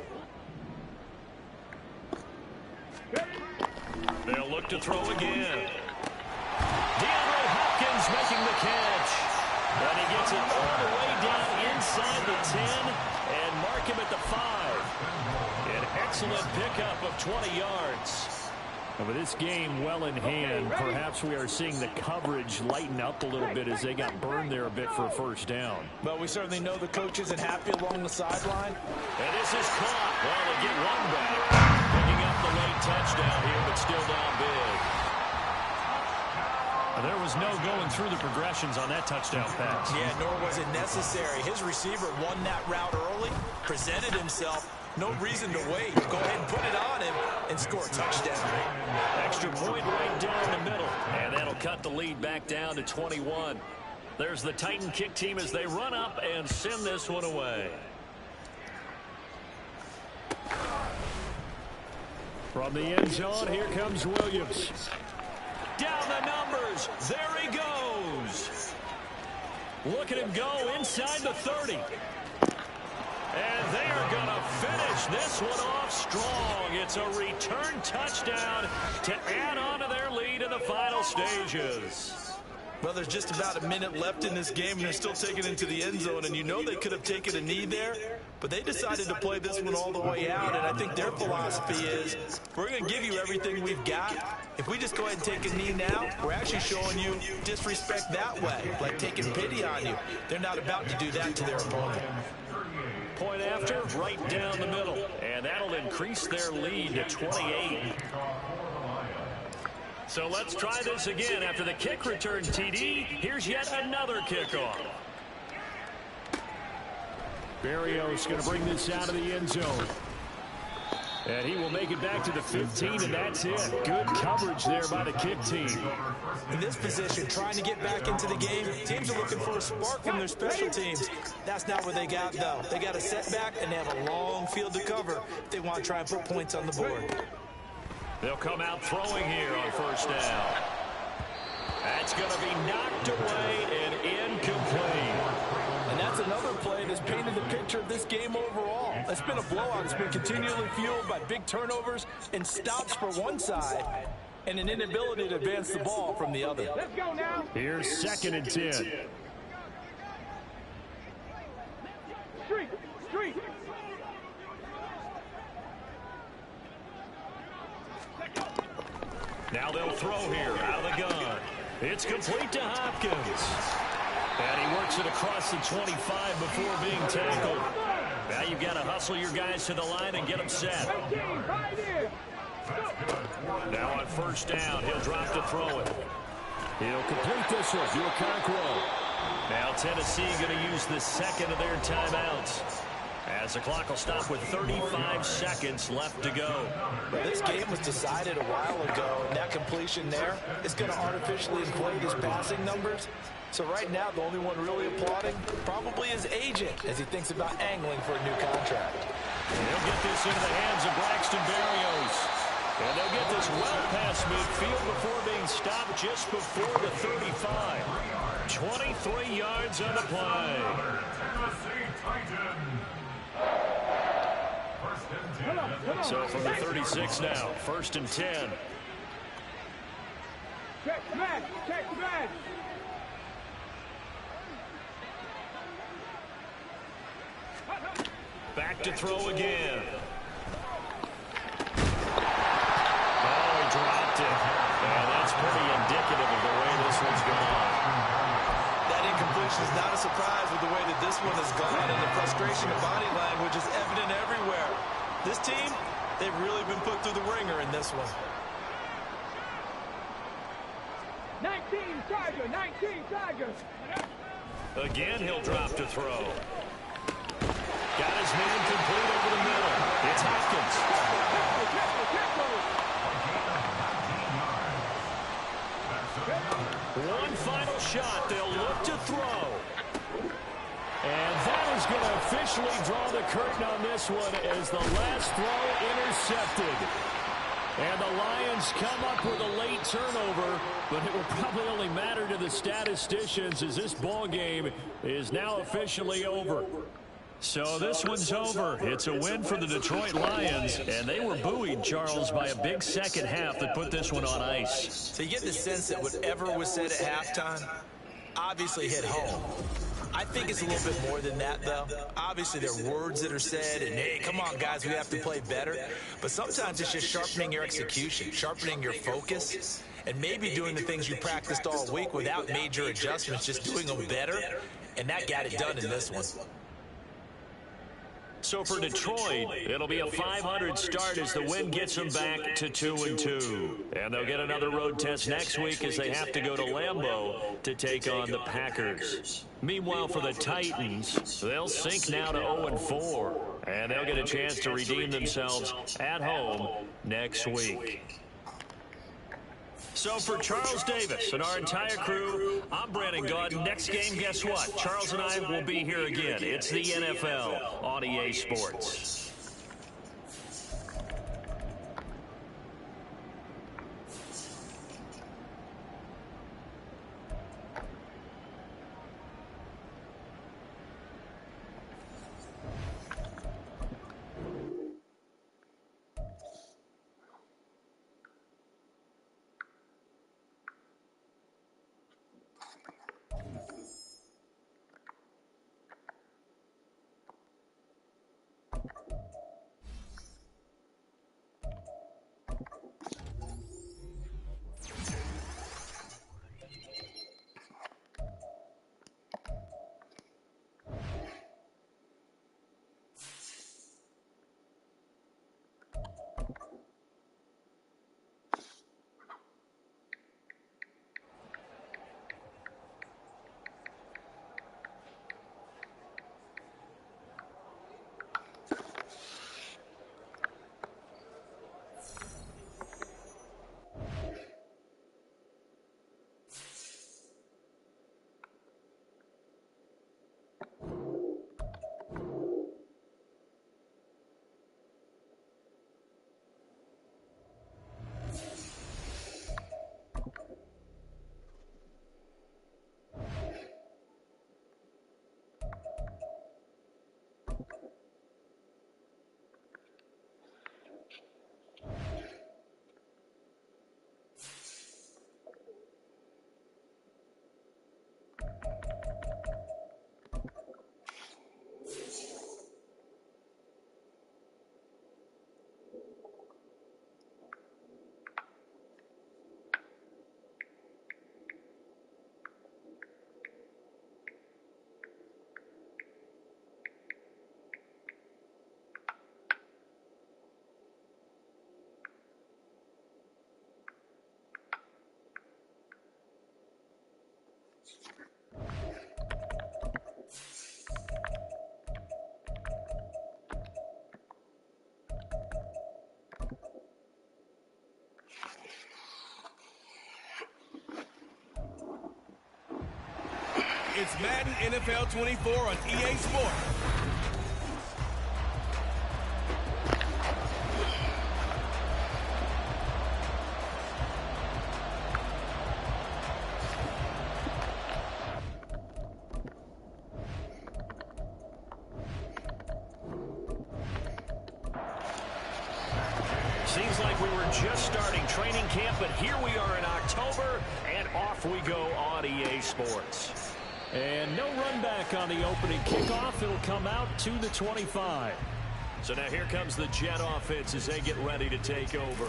They'll look to throw again. DeAndre Hopkins making the catch. And he gets it all the way down inside the 10 and mark him at the 5. An excellent pickup of 20 yards. With this game well in hand, perhaps we are seeing the coverage lighten up a little bit as they got burned there a bit for a 1st down. But we certainly know the coach isn't happy along the sideline. And this is caught. Well, they get one back. Picking up the late touchdown here, but still down big. There was no going through the progressions on that touchdown pass. Yeah, nor was it necessary. His receiver won that route early, presented himself. No reason to wait. Go ahead and put it on him and score a touchdown. Extra point right down the middle. And that'll cut the lead back down to 21. There's the Titan kick team as they run up and send this one away. From the end zone, here comes Williams. Down the numbers. There he goes. Look at him go inside the 30. And they are going to finish this one off strong. It's a return touchdown to add on to their lead in the final stages. Well, there's just about a minute left in this game, and they're still taking it into the end zone. And you know they could have taken a knee there, but they decided to play this one all the way out. And I think their philosophy is, we're going to give you everything we've got. If we just go ahead and take a knee now, we're actually showing you disrespect that way, like taking pity on you. They're not about to do that to their opponent. Point after, right down the middle. And that'll increase their lead to 28. So let's try this again. After the kick return TD, here's yet another kickoff. Berrios going to bring this out of the end zone. And he will make it back to the 15, and that's it. Good coverage there by the kick team. In this position, trying to get back into the game, teams are looking for a spark from their special teams. That's not what they got, though. They got a setback, and they have a long field to cover if they want to try and put points on the board. They'll come out throwing here on 1st down. That's going to be knocked away and incomplete. And that's another play that's painted the picture of this game overall. It's been a blowout. It's been continually fueled by big turnovers and stops for one side and an inability to advance the ball from the other. Let's go now. Here's 2nd and 10. Street. Now they'll throw here out of the gun. It's complete to Hopkins. And he works it across the 25 before being tackled. Now you've got to hustle your guys to the line and get them set. Now on 1st down, he'll drop to throw it. He'll complete this one to Okonkwo. Now Tennessee going to use the 2nd of their timeouts, as the clock will stop with 35 seconds left to go. Well, this game was decided a while ago, and that completion there is going to artificially inflate his passing numbers. So right now, the only one really applauding probably his agent as he thinks about angling for a new contract. He'll get this into the hands of Braxton Berrios. And they'll get this well past midfield before being stopped just before the 35. 23 yards on the play. So from the 36 now, 1st and 10. Check man, check man. Back to throw again. Oh, he dropped it. And that's pretty indicative of the way this one's gone. That incompletion is not a surprise with the way that this one has gone, and the frustration of body language is evident everywhere. This team, they've really been put through the ringer in this one. 19 Tigers. Again, he'll drop to throw. Got his man complete over the middle. It's Hopkins. One final shot. They'll look to throw. And that is going to officially draw the curtain on this one as the last throw intercepted. And the Lions come up with a late turnover, but it will probably only matter to the statisticians as this ball game is now officially over. So this one's over. It's a win for the Detroit Lions, and they were buoyed, Charles, by a big second half that put this one on ice. So you get the sense that whatever was said at halftime obviously hit home. I think it's a little bit more than that, though. Obviously, there are words that are said, and, hey, come on, guys, we have to play better. But sometimes it's just sharpening your execution, sharpening your focus, and maybe doing the things you practiced all week without major adjustments, just doing them better, and that got it done in this one. So for Detroit, it'll be a .500 start as the win gets them back to 2-2. And they'll get another road test next week as they have to go to Lambeau to take on the Packers. Meanwhile, for the Titans, they'll sink now to 0-4. And they'll get a chance to redeem themselves at home next week. So for Charles Davis and our entire crew, I'm Brandon Gaudin. Next game, guess what? Charles and I will be here again. It's the NFL on EA Sports. It's Madden NFL 24 on EA Sports. Seems like we were just starting training camp, but here we are in October, and off we go on EA Sports. And no run back on the opening kickoff. It'll come out to the 25. So now here comes the Jet offense as they get ready to take over.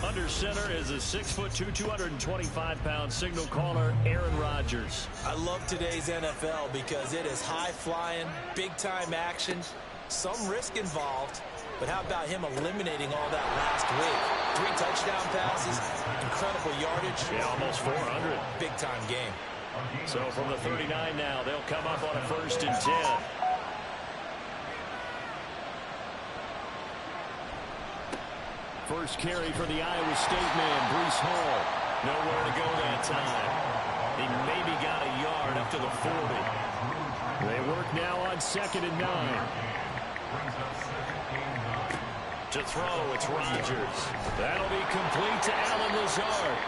Under center is a 6'2", 225-pound signal caller, Aaron Rodgers. I love today's NFL because it is high-flying, big-time action, some risk involved. But how about him eliminating all that last week? 3 touchdown passes, incredible yardage. Yeah, almost 400. Big-time game. So from the 39 now, they'll come up on a 1st and 10. First carry for the Iowa State man, Breece Hall. Nowhere to go that time. He maybe got a yard up to the 40. They work now on 2nd and 9. To throw, it's Rodgers. That'll be complete to Allen Lazard.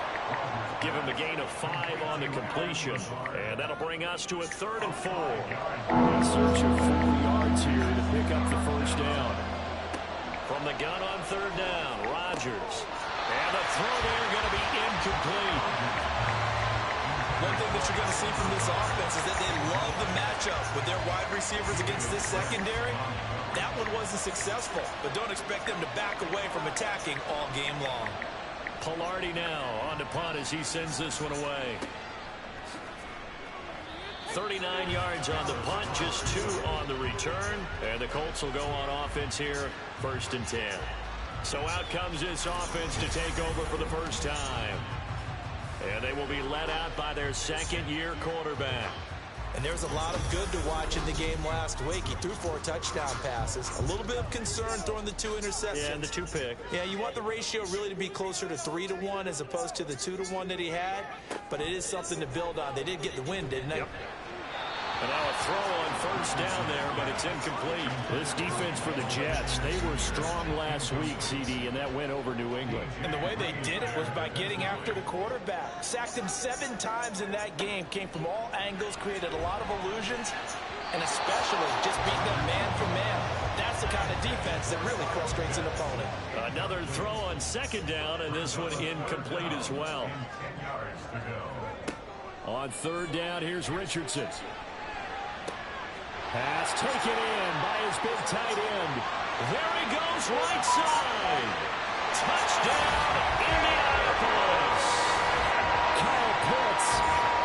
Give him a gain of 5 on the completion. And that'll bring us to a 3rd and 4. In search of 4 yards here to pick up the first down. From the gun on 3rd down, Rodgers. And the throw there going to be incomplete. One thing that you're going to see from this offense is that they love the matchup with their wide receivers against this secondary. That one wasn't successful, but don't expect them to back away from attacking all game long. Palardy now on to punt as he sends this one away. 39 yards on the punt, just 2 on the return. And the Colts will go on offense here, 1st and 10. So out comes this offense to take over for the first time. And they will be led out by their 2nd-year quarterback. And there's a lot of good to watch in the game last week. He threw 4 touchdown passes. A little bit of concern throwing the 2 interceptions. Yeah, and the 2 pick. Yeah, you want the ratio really to be closer to 3-1 as opposed to the 2-1 that he had. But it is something to build on. They did get the win, didn't they? Yep. And now a throw on 1st down there, but it's incomplete. This defense for the Jets, they were strong last week, CD, and that went over New England. And the way they did it was by getting after the quarterback. Sacked him 7 times in that game. Came from all angles, created a lot of illusions, and especially just beating them man for man. That's the kind of defense that really frustrates an opponent. Another throw on 2nd down, and this one incomplete as well. On 3rd down, here's Richardson. Pass taken in by his big tight end. There he goes, right side. Touchdown, Indianapolis. Kyle Pitts,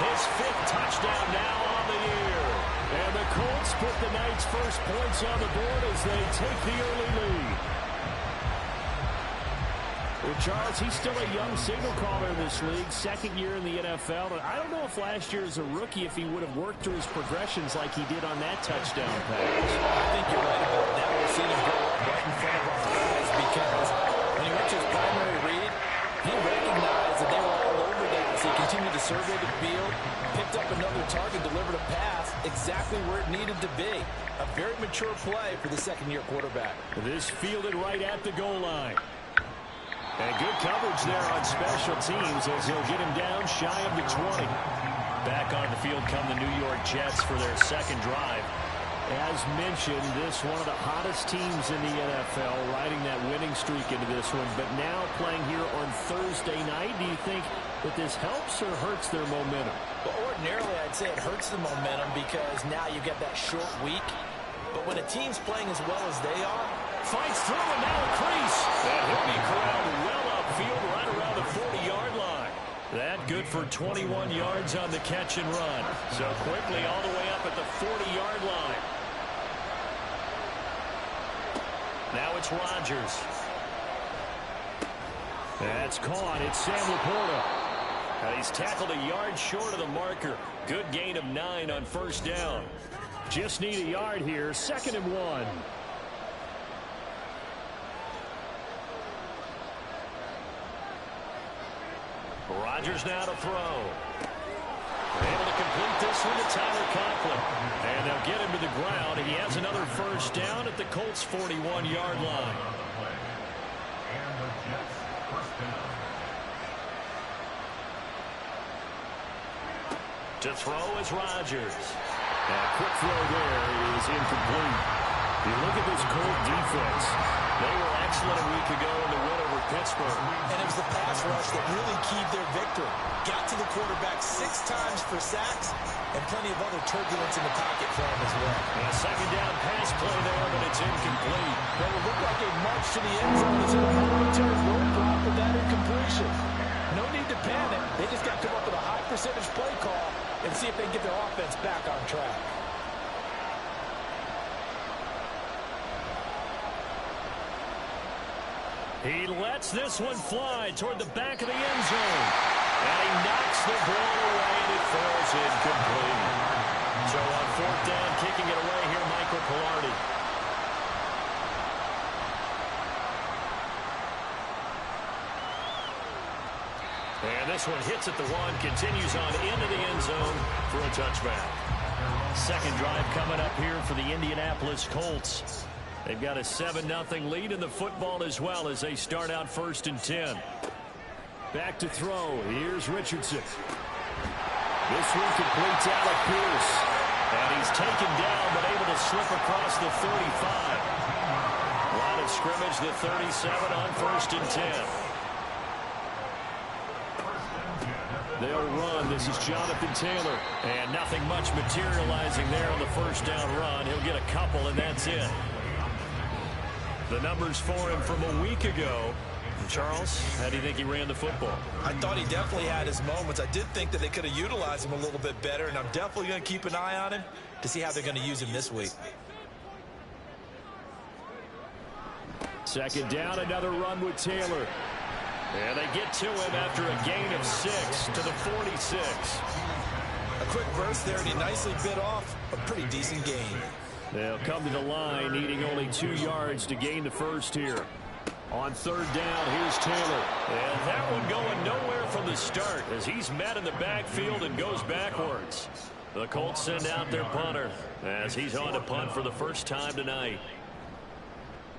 his 5th touchdown now on the year. And the Colts put the Knights' first points on the board as they take the early lead. Well, Charles, he's still a young signal caller in this league, 2nd year in the NFL. And I don't know if last year as a rookie, if he would have worked through his progressions like he did on that touchdown pass. I think you're right about that. We've seen him go up right in front of our eyes because when he went to his primary read, he recognized that they were all over that. So he continued to survey the field, picked up another target, delivered a pass exactly where it needed to be. A very mature play for the 2nd-year quarterback. This fielded right at the goal line. And good coverage there on special teams as he'll get him down shy of the 20. Back on the field come the New York Jets for their 2nd drive. As mentioned, this one of the hottest teams in the NFL, riding that winning streak into this one. But now playing here on Thursday night, do you think that this helps or hurts their momentum? Well, ordinarily, I'd say it hurts the momentum because now you get that short week. But when a team's playing as well as they are, fights through and now a crease. And he'll be corralled well upfield right around the 40-yard line. That good for 21 yards on the catch and run. So quickly all the way up at the 40-yard line. Now it's Rodgers. That's caught. It's Sam Laporta. And he's tackled a yard short of the marker. Good gain of 9 on 1st down. Just need a yard here. 2nd and 1. Rodgers now to throw. Able to complete this one to Tyler Conklin. And they'll get him to the ground. He has another 1st down at the Colts' 41-yard line. To throw is Rodgers. A quick throw there is incomplete. You look at this Colt defense. They were excellent a week ago in the win over Pittsburgh. And it was the pass rush that really keyed their victory. Got to the quarterback 6 times for sacks and plenty of other turbulence in the pocket for him as well. And a second down pass play there, but it's incomplete. But it looked like a march to the end zone as a momentary roadblock with that incompletion. No need to panic. They just got to come up with a high percentage play call and see if they can get their offense back on track. He lets this one fly toward the back of the end zone. And he knocks the ball away, and it falls incomplete. So on 4th down, kicking it away here, Michael Palardy. And this one hits at the 1, continues on into the end zone for a touchback. Second drive coming up here for the Indianapolis Colts. They've got a 7-0 lead in the football as well as they start out 1st and 10. Back to throw. Here's Richardson. This one completes Alec Pierce. And he's taken down but able to slip across the 35. Line of scrimmage, the 37 on 1st and 10. They'll run. This is Jonathan Taylor. And nothing much materializing there on the 1st down run. He'll get a couple, and that's it. The numbers for him from a week ago. Charles, how do you think he ran the football? I thought he definitely had his moments. I did think that they could have utilized him a little bit better, and I'm definitely going to keep an eye on him to see how they're going to use him this week. Second down, another run with Taylor. And they get to him after a gain of 6 to the 46. A quick burst there, and he nicely bit off a pretty decent gain. They'll come to the line, needing only 2 yards to gain the first here. On 3rd down, here's Taylor. And that one going nowhere from the start as he's met in the backfield and goes backwards. The Colts send out their punter as he's on to punt for the first time tonight.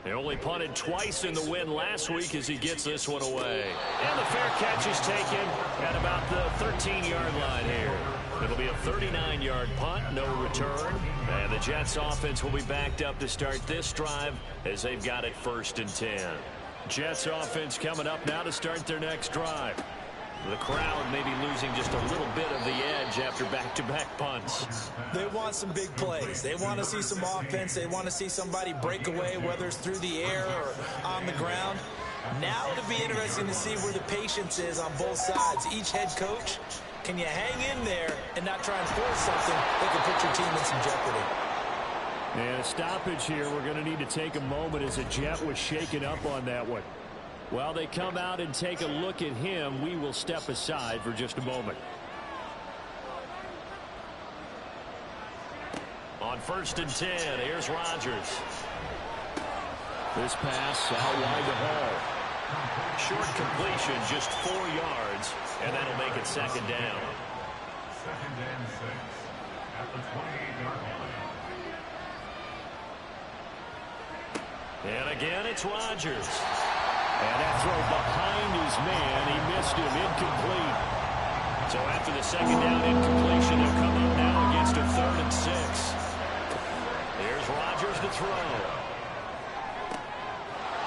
They only punted twice in the win last week as he gets this one away. And the fair catch is taken at about the 13-yard line here. It'll be a 39-yard punt, no return. And the Jets offense will be backed up to start this drive as they've got it 1st and 10. Jets offense coming up now to start their next drive. The crowd may be losing just a little bit of the edge after back-to-back punts. They want some big plays. They want to see some offense. They want to see somebody break away, whether it's through the air or on the ground. Now it'll be interesting to see where the patience is on both sides. Each head coach, can you hang in there and not try and force something that can put your team in some jeopardy? And a stoppage here. We're going to need to take a moment as a Jet was shaken up on that one. While they come out and take a look at him, we will step aside for just a moment. On 1st and 10, here's Rodgers. This pass out wide to Hall. Short completion, just 4 yards, and that'll make it 2nd down. 2nd and 6 at the 28-yard line. And again, it's Rodgers. And that throw behind his man, he missed him, incomplete. So after the 2nd down incompletion, they'll come up now against a 3rd and 6. Here's Rodgers to throw.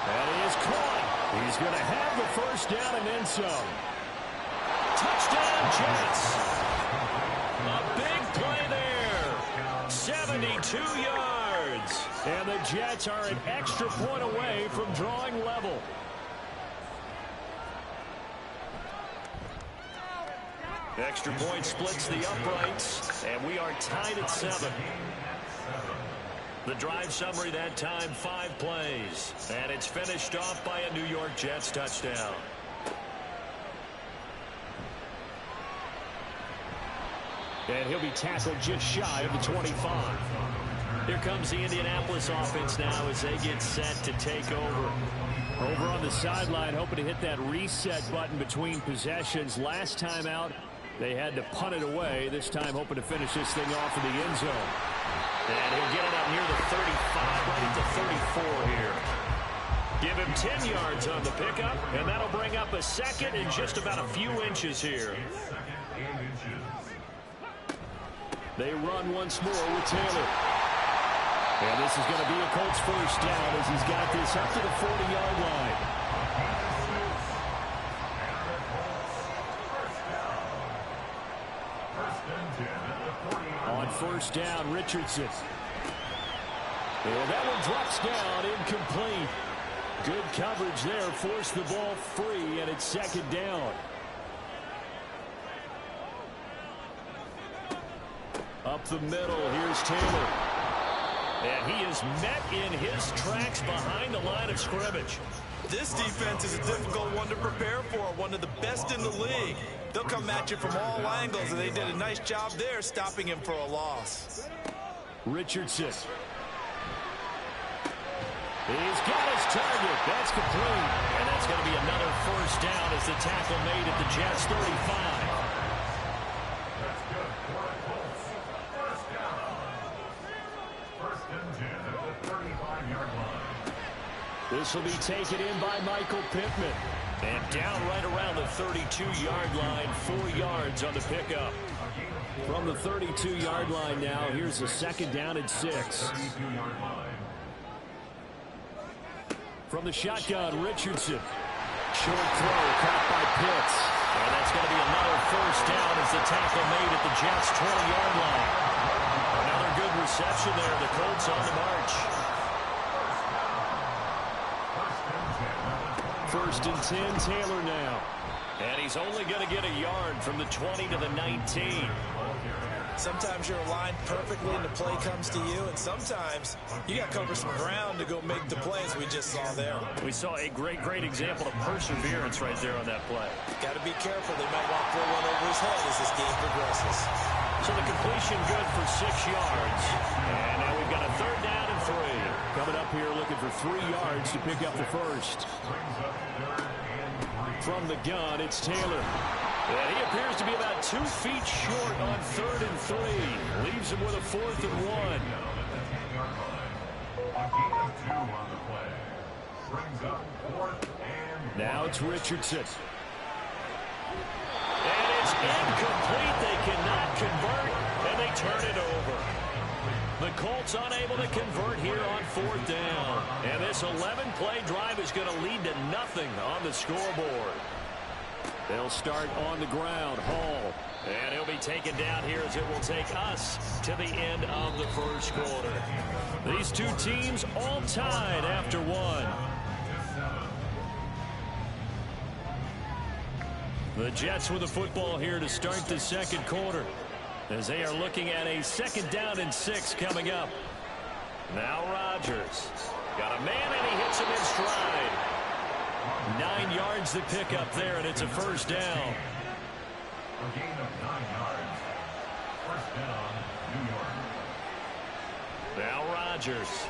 And he is caught. He's going to have the 1st down and then some. Touchdown, Jets. A big play there. 72 yards. And the Jets are an extra point away from drawing level. Extra point splits the uprights, and we are tied at 7. The drive summary that time, 5 plays. And it's finished off by a New York Jets touchdown. And he'll be tackled just shy of the 25. Here comes the Indianapolis offense now as they get set to take over. Over on the sideline, hoping to hit that reset button between possessions. Last time out, they had to punt it away. This time hoping to finish this thing off in the end zone. And he'll get it up near the 35, right at the 34 here. Give him 10 yards on the pickup, and that'll bring up a 2nd and just about a few inches here. They run once more with Taylor. And this is going to be a Colts first down as he's got this up to the 40-yard line. On first down, Richardson. And that one drops down, incomplete. Good coverage there, forced the ball free, and it's second down. Up the middle, here's Taylor. And he is met in his tracks behind the line of scrimmage. This defense is a difficult one to prepare for, one of the best in the league. They'll come at you from all angles, and they did a nice job there stopping him for a loss. Richardson. He's got his target. That's complete. And that's going to be another first down as the tackle made at the Jets' 35. That's good for the Colts. First down. First and 10 at the 35-yard line. This will be taken in by Michael Pittman. And down right around the 32-yard line, 4 yards on the pickup. From the 32-yard line now, here's a second down and 6. 32-yard line. From the shotgun, Richardson. Short throw, caught by Pitts. And that's going to be another first down as the tackle made at the Jets' 20-yard line. Another good reception there. The Colts on the march. First and 10, Taylor now. And he's only going to get a yard from the 20 to the 19. Sometimes you're aligned perfectly and the play comes to you, and sometimes you got to cover some ground to go make the plays we just saw there. We saw a great example of perseverance right there on that play. Got to be careful. They might want to throw one over his head as this game progresses. So the completion good for 6 yards. And now we've got a third down and 3. Coming up here looking for 3 yards to pick up the first. From the gun, it's Taylor. And he appears to be about 2 feet short on 3rd and 3. Leaves him with a 4th and 1. A gain of 2 on the play. Brings up 4th and 1. Now it's Richardson. And it's incomplete. They cannot convert, and they turn it over. The Colts unable to convert here on 4th down. And this 11-play drive is going to lead to nothing on the scoreboard. They'll start on the ground. Hall. And he'll be taken down here as it will take us to the end of the first quarter. These two teams all tied after 1. The Jets with the football here to start the second quarter, as they are looking at a 2nd down and 6 coming up. Now Rodgers. Got a man, and he hits him in stride. 9 yards to pick up there, and it's a first down. A gain of 9 yards. First down, New York. Now Rodgers.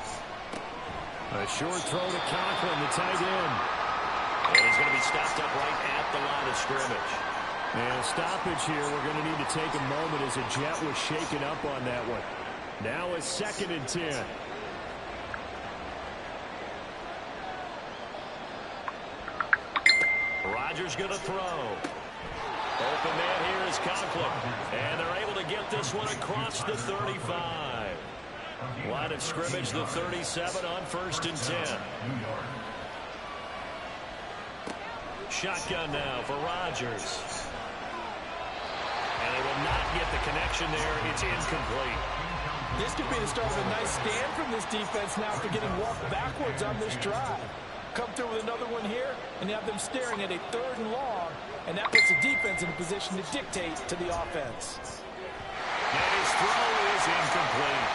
A short throw to Conklin, the tight end. And he's going to be stopped up right at the line of scrimmage. And stoppage here, we're going to need to take a moment as a Jet was shaken up on that one. Now a 2nd and 10. Rodgers going to throw. Open man here is Conklin. And they're able to get this one across the 35. Line of scrimmage, the 37 on 1st and 10. Shotgun now for Rodgers. And they will not get the connection there. It's incomplete. This could be the start of a nice stand from this defense now after getting walked backwards on this drive. Come through with another one here, and you have them staring at a 3rd and long, and that puts the defense in a position to dictate to the offense. And his throw is incomplete.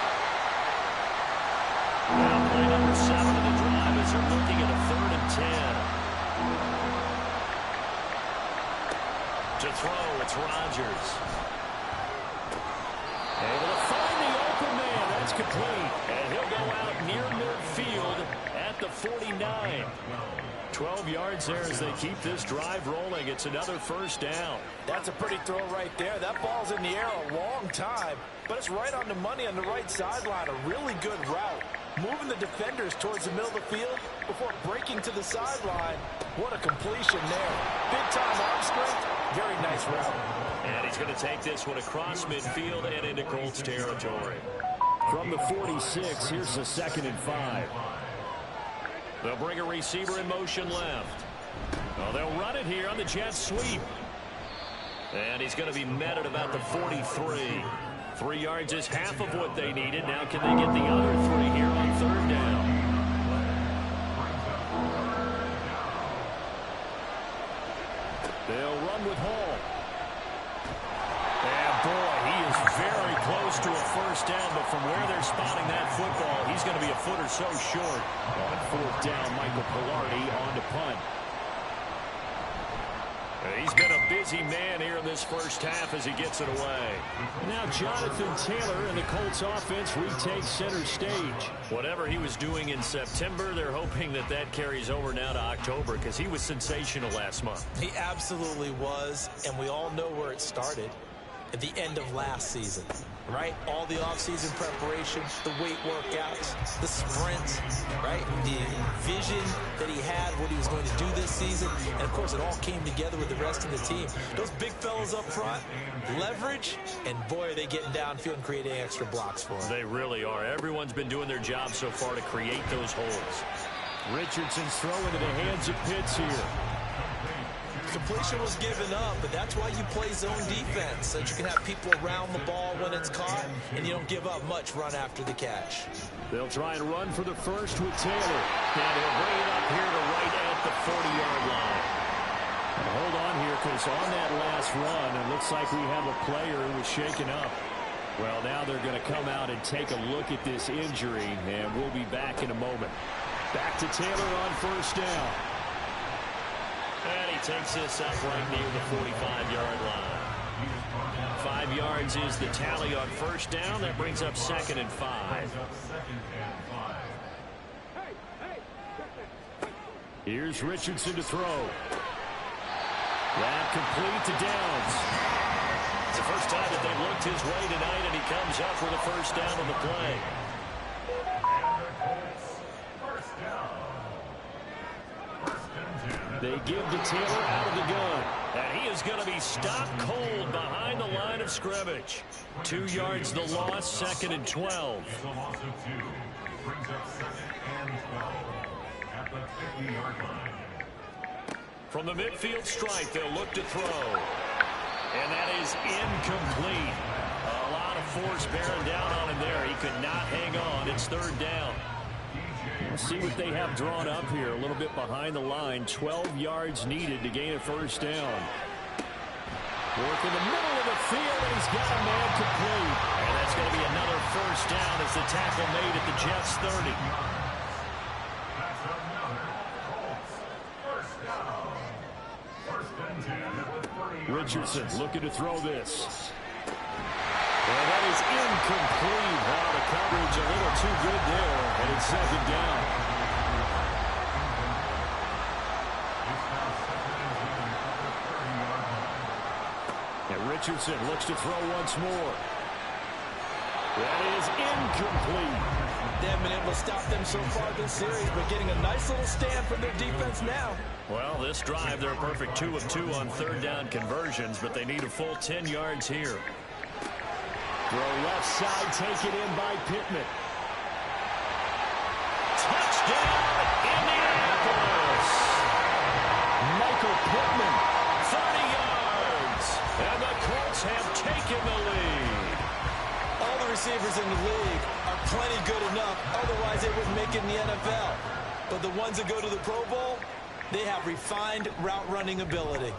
Now play number 7 of the drive as they're looking at a 3rd and 10. To throw, it's Rodgers. Able to find the open man. That's complete. And he'll go out near midfield at the 49. 12 yards there as they keep this drive rolling. It's another first down. That's a pretty throw right there. That ball's in the air a long time, but it's right on the money on the right sideline. A really good route. Moving the defenders towards the middle of the field before breaking to the sideline. What a completion there. Big-time arm strength. Very nice route. And he's going to take this one across midfield and into Colts territory. From the 46, here's a 2nd and 5. They'll bring a receiver in motion left. Oh, they'll run it here on the jet sweep. And he's going to be met at about the 43. 3 yards is half of what they needed. Now can they get the other 3 here on 3rd down? They'll run with Hall. And boy, he is very close to a 1st down, but from where they're spotting that football, he's going to be a foot or so short. On 4th down, Michael Pilardi on to punt. He's been a busy man here in this 1st half as he gets it away. Now Jonathan Taylor and the Colts offense retake center stage. Whatever he was doing in September, they're hoping that that carries over now to October because he was sensational last month. He absolutely was, and we all know where it started. At the end of last season, right? All the offseason preparation, the weight workouts, the sprints, right? The vision that he had, what he was going to do this season. And, of course, it all came together with the rest of the team. Those big fellas up front, leverage, and, boy, are they getting downfield and creating extra blocks for him. They really are. Everyone's been doing their job so far to create those holes. Richardson's throw into the hands of Pitts here. Completion was given up, but that's why you play zone defense, so that you can have people around the ball when it's caught, and you don't give up much run after the catch. They'll try and run for the 1st with Taylor. And he'll bring it up here to right at the 40-yard line. And hold on here, because on that last run, it looks like we have a player who was shaken up. Well, now they're going to come out and take a look at this injury, and we'll be back in a moment. Back to Taylor on 1st down. And he takes this up right near the 45-yard line. 5 yards is the tally on 1st down. That brings up 2nd and 5. Here's Richardson to throw. That complete to Downs. It's the first time that they've looked his way tonight, and he comes up with a 1st down on the play. They give to Taylor out of the gun. And he is going to be stopped cold behind the line of scrimmage. 2 yards the loss, 2nd and 12. It's a loss of 2. Brings up 2nd and 12 at the 50-yard line. From the midfield stripe, they'll look to throw. And that is incomplete. A lot of force bearing down on him there. He could not hang on. It's 3rd down. Let's see what they have drawn up here. A little bit behind the line. 12 yards needed to gain a 1st down. Work in the middle of the field, and he's got a man complete. And that's going to be another 1st down as the tackle made at the Jets 30. That's another Colts 1st down. 1st and 10 at the 30-yard Richardson line. looking to throw this. Well, that is incomplete. Wow, the coverage a little too good there, and it's 2nd down. And Richardson looks to throw once more. That is incomplete. They haven't been able to stop them so far this series, but getting a nice little stand from their defense now. Well, this drive, they're a perfect 2 of 2 on 3rd down conversions, but they need a full 10 yards here. Throw left side, taken in by Pittman. Touchdown, Indianapolis! Michael Pittman. 30 yards, and the Colts have taken the lead. All the receivers in the league are plenty good enough, otherwise they wouldn't make it in the NFL. But the ones that go to the Pro Bowl, they have refined route running ability.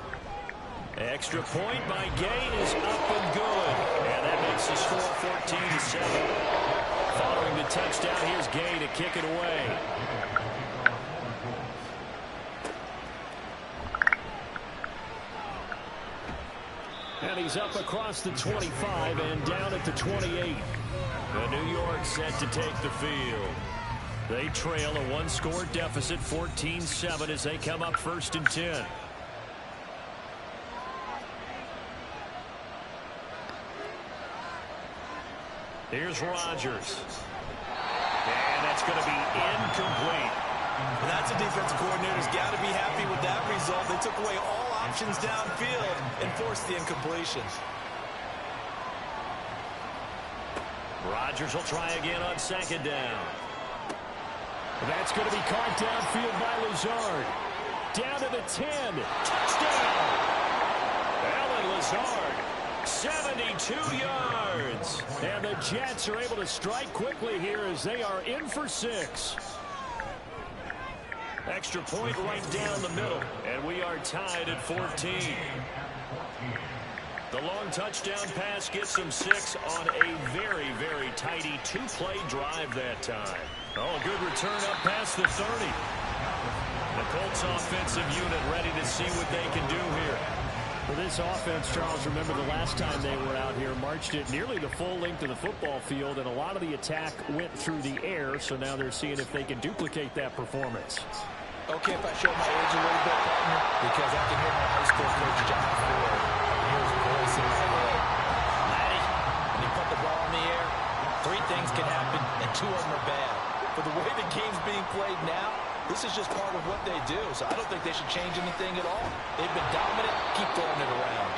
Extra point by Gay is up and good. And that makes the score 14-7. Following the touchdown, here's Gay to kick it away. And he's up across the 25 and down at the 28. The New York set to take the field. They trail a 1-score deficit, 14-7, as they come up 1st and 10. Here's Rodgers. And that's going to be incomplete. And that's a defensive coordinator's got to be happy with that result. They took away all options downfield and forced the incompletion. Rodgers will try again on second down. That's going to be caught downfield by Lazard. Down to the 10. Touchdown! Allen Lazard, 72 yards. And the Jets are able to strike quickly here as they are in for 6. Extra point right down the middle, and we are tied at 14. The long touchdown pass gets them 6 on a very, very tidy 2-play drive that time. Oh, a good return up past the 30. The Colts offensive unit ready to see what they can do here. For this offense, Charles, remember the last time they were out here, marched it nearly the full length of the football field, and a lot of the attack went through the air, so now they're seeing if they can duplicate that performance. Okay, if I show my age a little bit, partner, because I can hear my high school coach, John Ford. Hear his voice in my head. Laddie, when you put the ball in the air, 3 things can happen, and 2 of them are bad. For the way the game's being played now, this is just part of what they do, so I don't think they should change anything at all. They've been dominant. Keep throwing it around.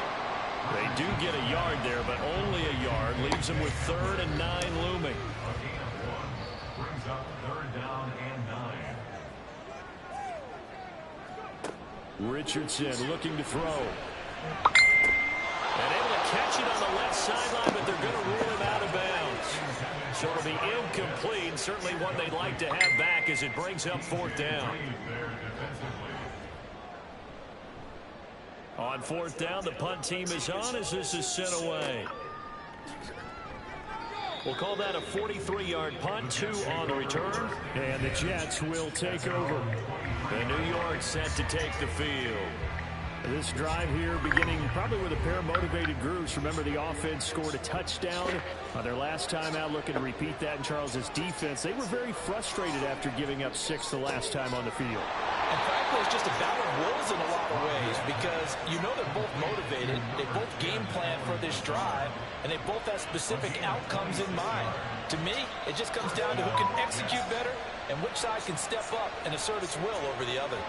They do get a yard there, but only a yard. Leaves them with 3rd and 9 looming. Brings up 3rd down and 9. Richardson looking to throw. And able to catch it on the left sideline, but they're going to rule him out of bounds. So it'll be incomplete. Certainly one they'd like to have back as it brings up 4th down. On 4th down, the punt team is on as this is sent away. We'll call that a 43-yard punt, 2 on the return. And the Jets will take over. The New York set to take the field. This drive here beginning probably with a pair of motivated groups. Remember, the offense scored a touchdown their last time out, looking to repeat that in Charles's defense. They were very frustrated after giving up 6 the last time on the field. And frankly, it's just a battle of wills in a lot of ways because you know they're both motivated, they both game plan for this drive, and they both have specific outcomes in mind. To me, it just comes down to who can execute better and which side can step up and assert its will over the other.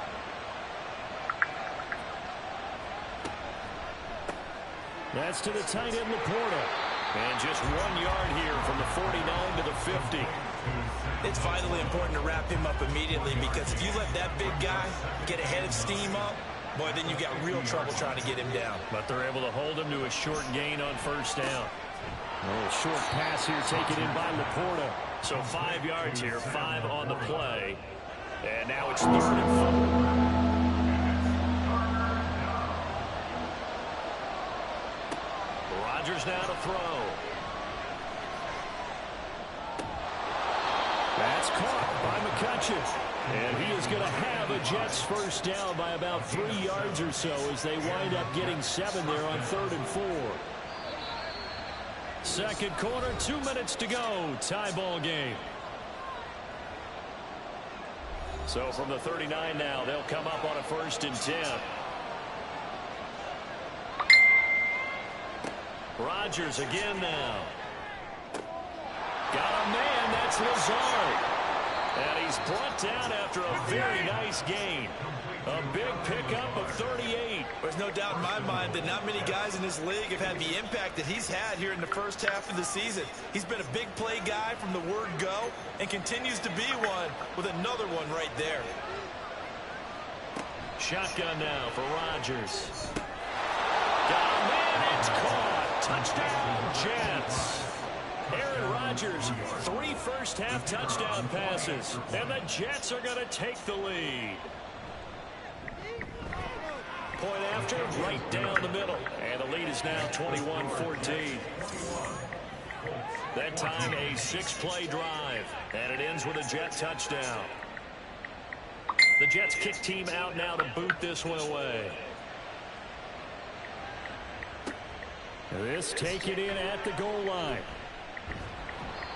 That's to the tight end, Laporta. And just 1 yard here from the 49 to the 50. It's vitally important to wrap him up immediately because if you let that big guy get ahead of steam up, boy, then you got real trouble trying to get him down. But they're able to hold him to a short gain on 1st down. Oh, short pass here taken in by Laporta. So 5 yards here, 5 on the play. And now it's 3rd and 4. Rodgers now to throw. That's caught by McCutcheon. And he is going to have a Jets 1st down by about 3 yards or so as they wind up getting 7 there on 3rd and 4. Second quarter, 2 minutes to go. Tie ball game. So from the 39 now, they'll come up on a 1st and 10. Rodgers again now. Got a man, that's Lazard. And he's brought down after a very nice gain. A big pickup of 38. There's no doubt in my mind that not many guys in this league have had the impact that he's had here in the 1st half of the season. He's been a big play guy from the word go and continues to be one with another one right there. Shotgun now for Rodgers. Got a man, it's caught. Touchdown, Jets. Aaron Rodgers, 3 first-half touchdown passes, and the Jets are going to take the lead. Point after, right down the middle, and the lead is now 21-14. That time, a 6-play drive, and it ends with a Jet touchdown. The Jets kick team out now to boot this one away. This taken in at the goal line.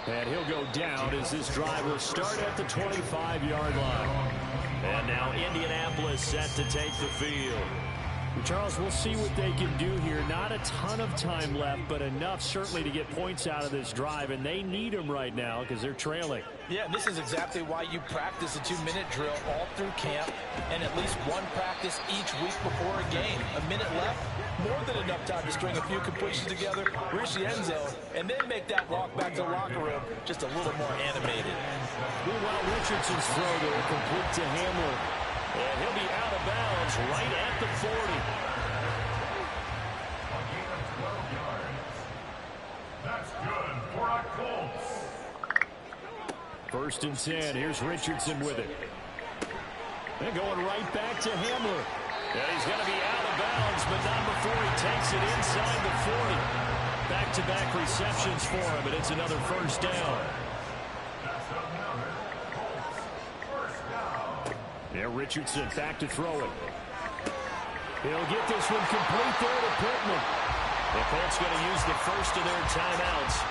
And he'll go down as this drive will start at the 25-yard line. And now Indianapolis set to take the field. Charles, we'll see what they can do here. Not a ton of time left, but enough certainly to get points out of this drive, and they need them right now because they're trailing. Yeah, this is exactly why you practice a 2-minute drill all through camp and at least one practice each week before a game. A minute left, more than enough time to string a few completions together, reach the end zone, and then make that walk back to the locker room just a little more animated. Meanwhile, Richardson's throw there complete to Hamler. And he'll be out of bounds right at the 40. A gain of 12 yards. That's good for a Colts. First and 10. Here's Richardson with it. They're going right back to Hamler. Yeah, he's going to be out of bounds, but not before he takes it inside the 40. Back-to-back receptions for him, and it's another first down. That's another Colts first down. Yeah, Richardson back to throw it. He'll get this one complete there to Pittman. The Colts going to use the first of their timeouts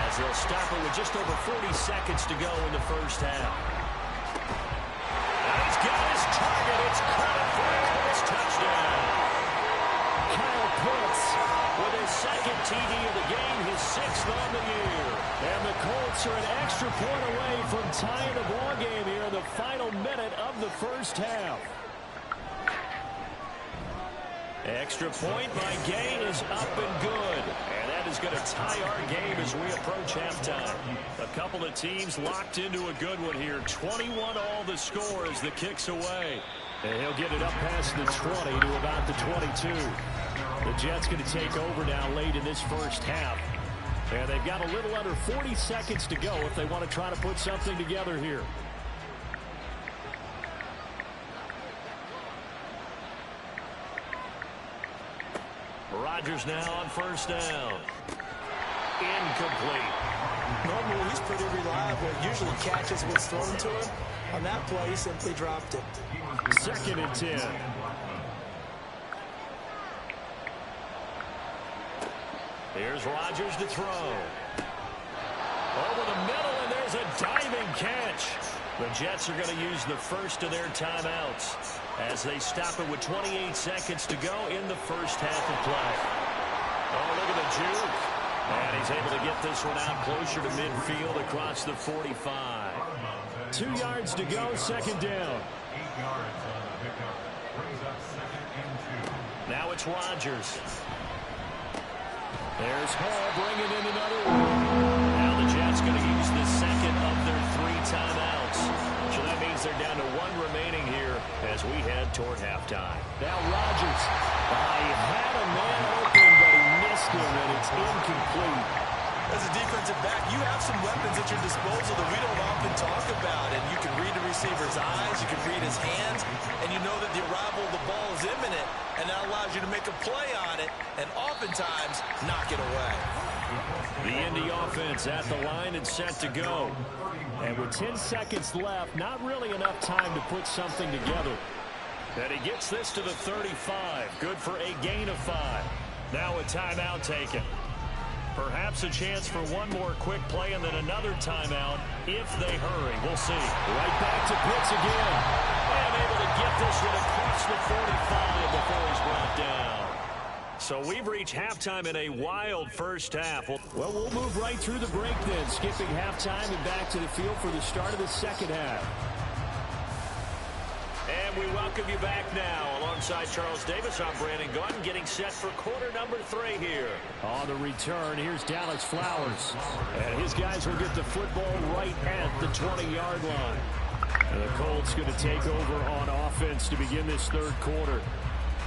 as they'll stop it with just over 40 seconds to go in the first half. And he's got his target. It's caught for a Colts touchdown. Kyle Pitts With his second TD of the game, his 6th on the year. And the Colts are an extra point away from tying the ball game here in the final minute of the first half. Extra point by Gay is up and good. And that is going to tie our game as we approach halftime. A couple of teams locked into a good one here. 21 all the score as the kick's away. And he'll get it up past the 20 to about the 22. The Jets going to take over now late in this first half. And they've got a little under 40 seconds to go if they want to try to put something together here. Rodgers now on first down. Incomplete. Normally, he's pretty reliable. Usually catches what's thrown to him. On that play, he simply dropped it. Second and 10. Here's Rodgers to throw. Over the middle, and there's a diving catch. The Jets are going to use the first of their timeouts as they stop it with 28 seconds to go in the first half of play. Oh, look at the juke. And he's able to get this one out closer to midfield across the 45. 2 yards to go, second down. 8 yards on the pickup. Brings up 2nd and 2. Now it's Rodgers. There's Hall bringing in another one. Now the Jets going to use the second of their 3 timeouts. So that means they're down to 1 remaining here as we head toward halftime. Now Rodgers. He had a man open, but he missed him, and it's incomplete. As a defensive back, you have some weapons at your disposal that we don't often talk about. And you can read the receiver's eyes, you can read his hands, and you know that the arrival of the ball is imminent, and that allows you to make a play on it and oftentimes knock it away. The Indy offense at the line and set to go. And with 10 seconds left, not really enough time to put something together. And he gets this to the 35. Good for a gain of 5. Now a timeout taken. Perhaps a chance for one more quick play and then another timeout if they hurry. We'll see. Right back to Pitts again. And able to get this one across the 45 before he's brought down. So we've reached halftime in a wild first half. Well, we'll move right through the break then, skipping halftime and back to the field for the start of the second half. And we welcome you back now. Alongside Charles Davis, I'm Brandon Gaudin, getting set for quarter number 3 here. On the return, here's Dallas Flowers. And his guys will get the football right at the 20-yard line. And the Colts going to take over on offense to begin this third quarter.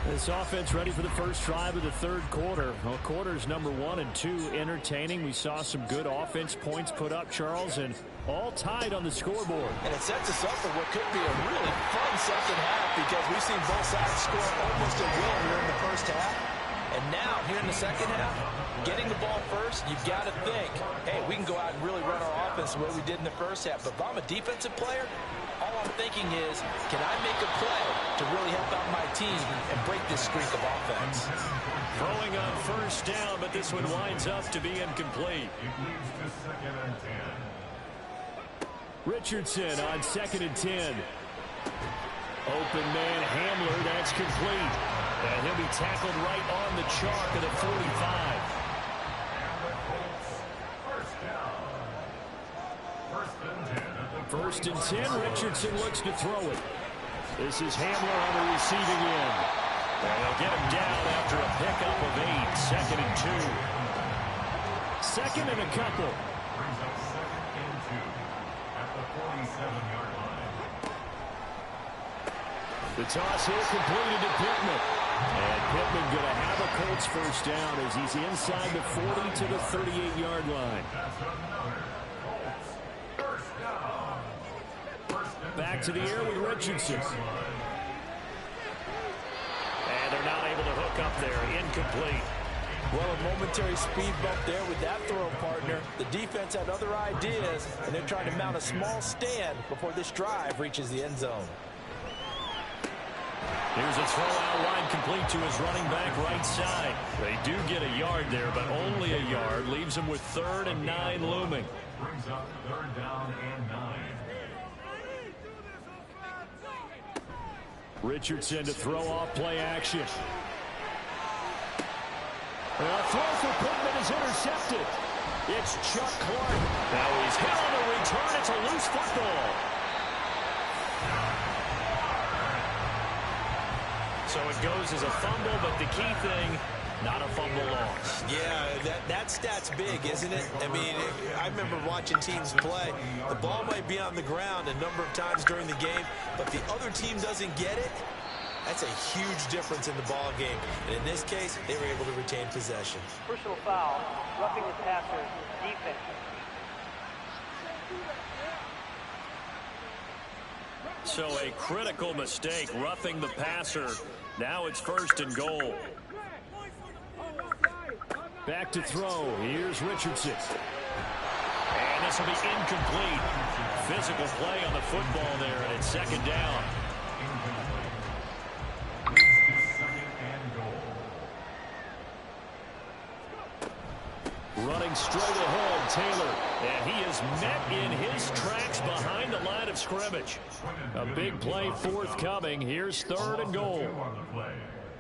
This offense ready for the first drive of the third quarter. Well, quarters number 1 and 2 entertaining. We saw some good offense points put up, Charles, and all tied on the scoreboard. And it sets us up for what could be a really fun second half because we've seen both sides score almost at will here in the first half. And now, here in the second half, getting the ball first, you've got to think, hey, we can go out and really run our offense the way we did in the first half. But if I'm a defensive player, all I'm thinking is, can I make a play to really help out my team and break this streak of offense? Throwing on first down, but this one winds up to be incomplete. It leads to 2nd and 10. Richardson on 2nd and 10. Open man Hamler, that's complete. And he'll be tackled right on the chalk of the 45. First and 10 First and 10, Richardson looks to throw it. This is Hamler on the receiving end. And they'll get him down after a pickup of 8. Second and 2. Second and a couple. Brings up second and 2 at the 47-yard line. The toss here completed to Pittman. And Pittman going to have a Colts first down as he's inside the 40 to the 38-yard line. That's another Colts first down. Back to the air with Richardson. And they're not able to hook up there. Incomplete. Well, a momentary speed bump there with that throw, partner. The defense had other ideas, and they're trying to mount a small stand before this drive reaches the end zone. Here's a throw out line complete to his running back right side. They do get a yard there, but only a yard. Leaves him with 3rd and 9 looming. Brings up 3rd down and 9. Richardson to throw off play action. A throw for Pittman is intercepted. It's Chuck Clark. Now he's hit on the return. It's a loose football. So it goes as a fumble, but the key thing, not a fumble loss. Yeah, that stat's big, isn't it? I mean, I remember watching teams play. The ball might be on the ground a number of times during the game, but the other team doesn't get it. That's a huge difference in the ball game. And in this case, they were able to retain possession. Personal foul, roughing the passer, defense. So a critical mistake, roughing the passer. Now it's 1st and goal. Back to throw. Here's Richardson. And this will be incomplete. Physical play on the football there, and it's 2nd down. Running straight ahead, Taylor. And he is met in his tracks behind the line of scrimmage. A big play forthcoming. Here's 3rd and goal.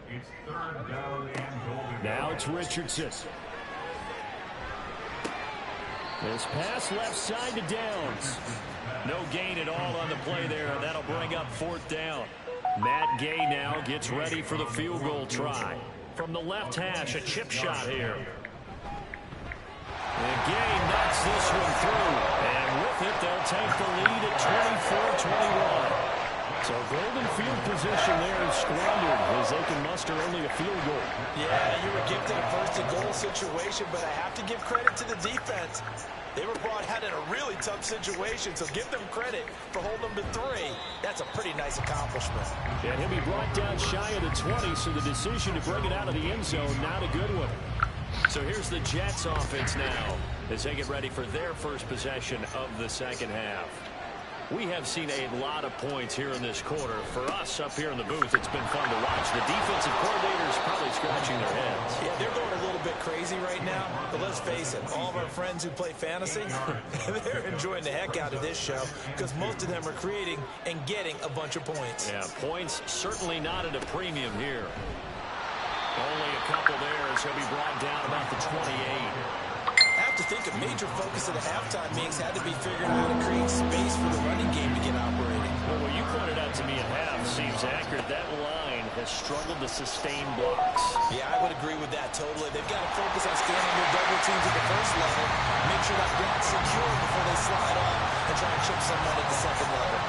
It's 3rd down and goal. Now it's Richardson. This pass left side to Downs. No gain at all on the play there, and that'll bring up 4th down. Matt Gay now gets ready for the field goal try. From the left hash, a chip shot here. And Gay knocks this one through. And with it, they'll take the lead at 24-21. So golden field position there is squandered as they can muster only a field goal. Yeah, you were gifted a 1st and goal situation, but I have to give credit to the defense. They were brought out in a really tough situation, so give them credit for holding them to 3. That's a pretty nice accomplishment. And he'll be brought down shy of the 20, so the decision to bring it out of the end zone, not a good one. So here's the Jets offense now as they get ready for their first possession of the 2nd half. We have seen a lot of points here in this quarter. For us up here in the booth, it's been fun to watch. The defensive coordinators probably scratching their heads. Yeah, they're going a little bit crazy right now, but let's face it, all of our friends who play fantasy, they're enjoying the heck out of this show because most of them are creating and getting a bunch of points. Yeah, points certainly not at a premium here. Only a couple there as he'll be brought down about the 28. I have to think a major focus of the halftime meetings had to be figuring out how to create space for the running game to get operating. Well, what you pointed out to me at half seems accurate. That line has struggled to sustain blocks. Yeah, I would agree with that totally. They've got to focus on standing their double teams at the first level, make sure that block's secure before they slide off and try and chip someone at the 2nd level.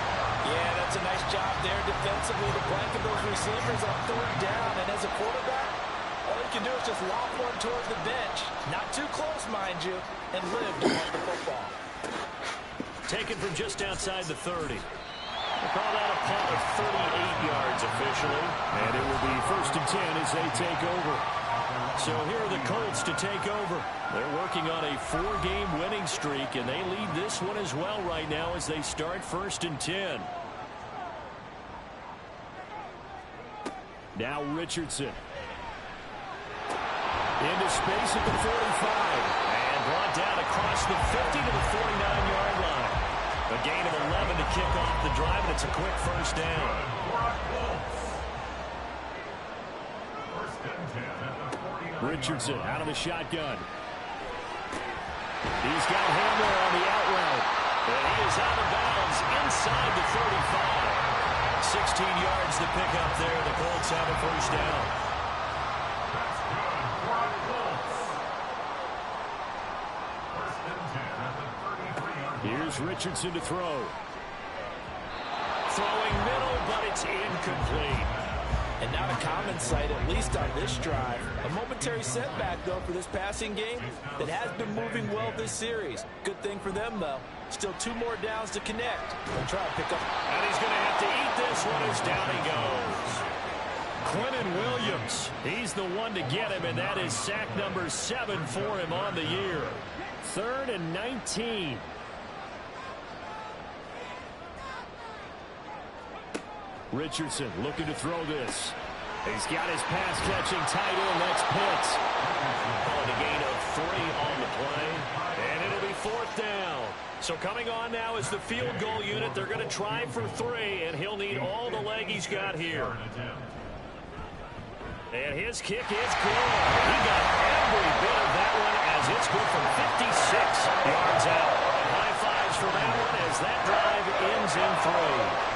Yeah, that's a nice job there defensively to blanket those receivers on 3rd down. And as a quarterback, all you can do is just lob one toward the bench. Not too close, mind you, and live to run the football. Taken from just outside the 30. They call that a punt of 38 yards officially. And it will be 1st and 10 as they take over. So here are the Colts to take over. They're working on a 4-game winning streak, and they lead this one as well right now as they start 1st and 10. Now Richardson. Into space at the 45. And brought down across the 50 to the 49-yard line. A gain of 11 to kick off the drive, and it's a quick 1st down. Richardson out of the shotgun. He's got Hamler on the out route. And he is out of bounds inside the 35. 16 yards to pick up there. The Colts have a first down. That's good for the Colts. First and 10 at the 33-yard line. Here's Richardson to throw. Throwing middle, but it's incomplete. And not a common sight, at least on this drive. A momentary setback, though, for this passing game that has been moving well this series. Good thing for them, though. Still 2 more downs to connect. They'll try to pick up. And he's going to have to eat this one as down he goes. Quentin Williams, he's the one to get him, and that is sack number 7 for him on the year. 3rd and 19. Richardson looking to throw this. He's got his pass-catching tight end. That's Pitts. Calling a gain of 3 on the play. And it'll be 4th down. So coming on now is the field goal unit. They're going to try for 3, and he'll need all the leg he's got here. And his kick is good. He got every bit of that one as it's good from 56 yards out. And high fives for that one as that drive ends in 3.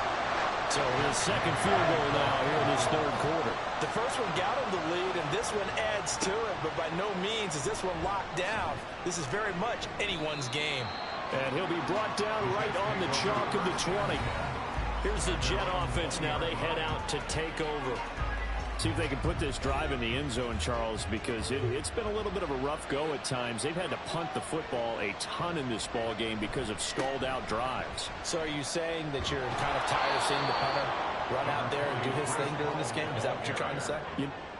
So his second field goal now here in this 3rd quarter. The first one got him the lead, and this one adds to it, but by no means is this one locked down. This is very much anyone's game. And he'll be brought down right on the chalk of the 20. Here's the Jet offense now. They head out to take over. See if they can put this drive in the end zone, Charles, because it's been a little bit of a rough go at times. They've had to punt the football a ton in this ball game because of stalled-out drives. So are you saying that you're kind of tired of seeing the punter run out there and do his thing during this game? Is that what you're trying to say?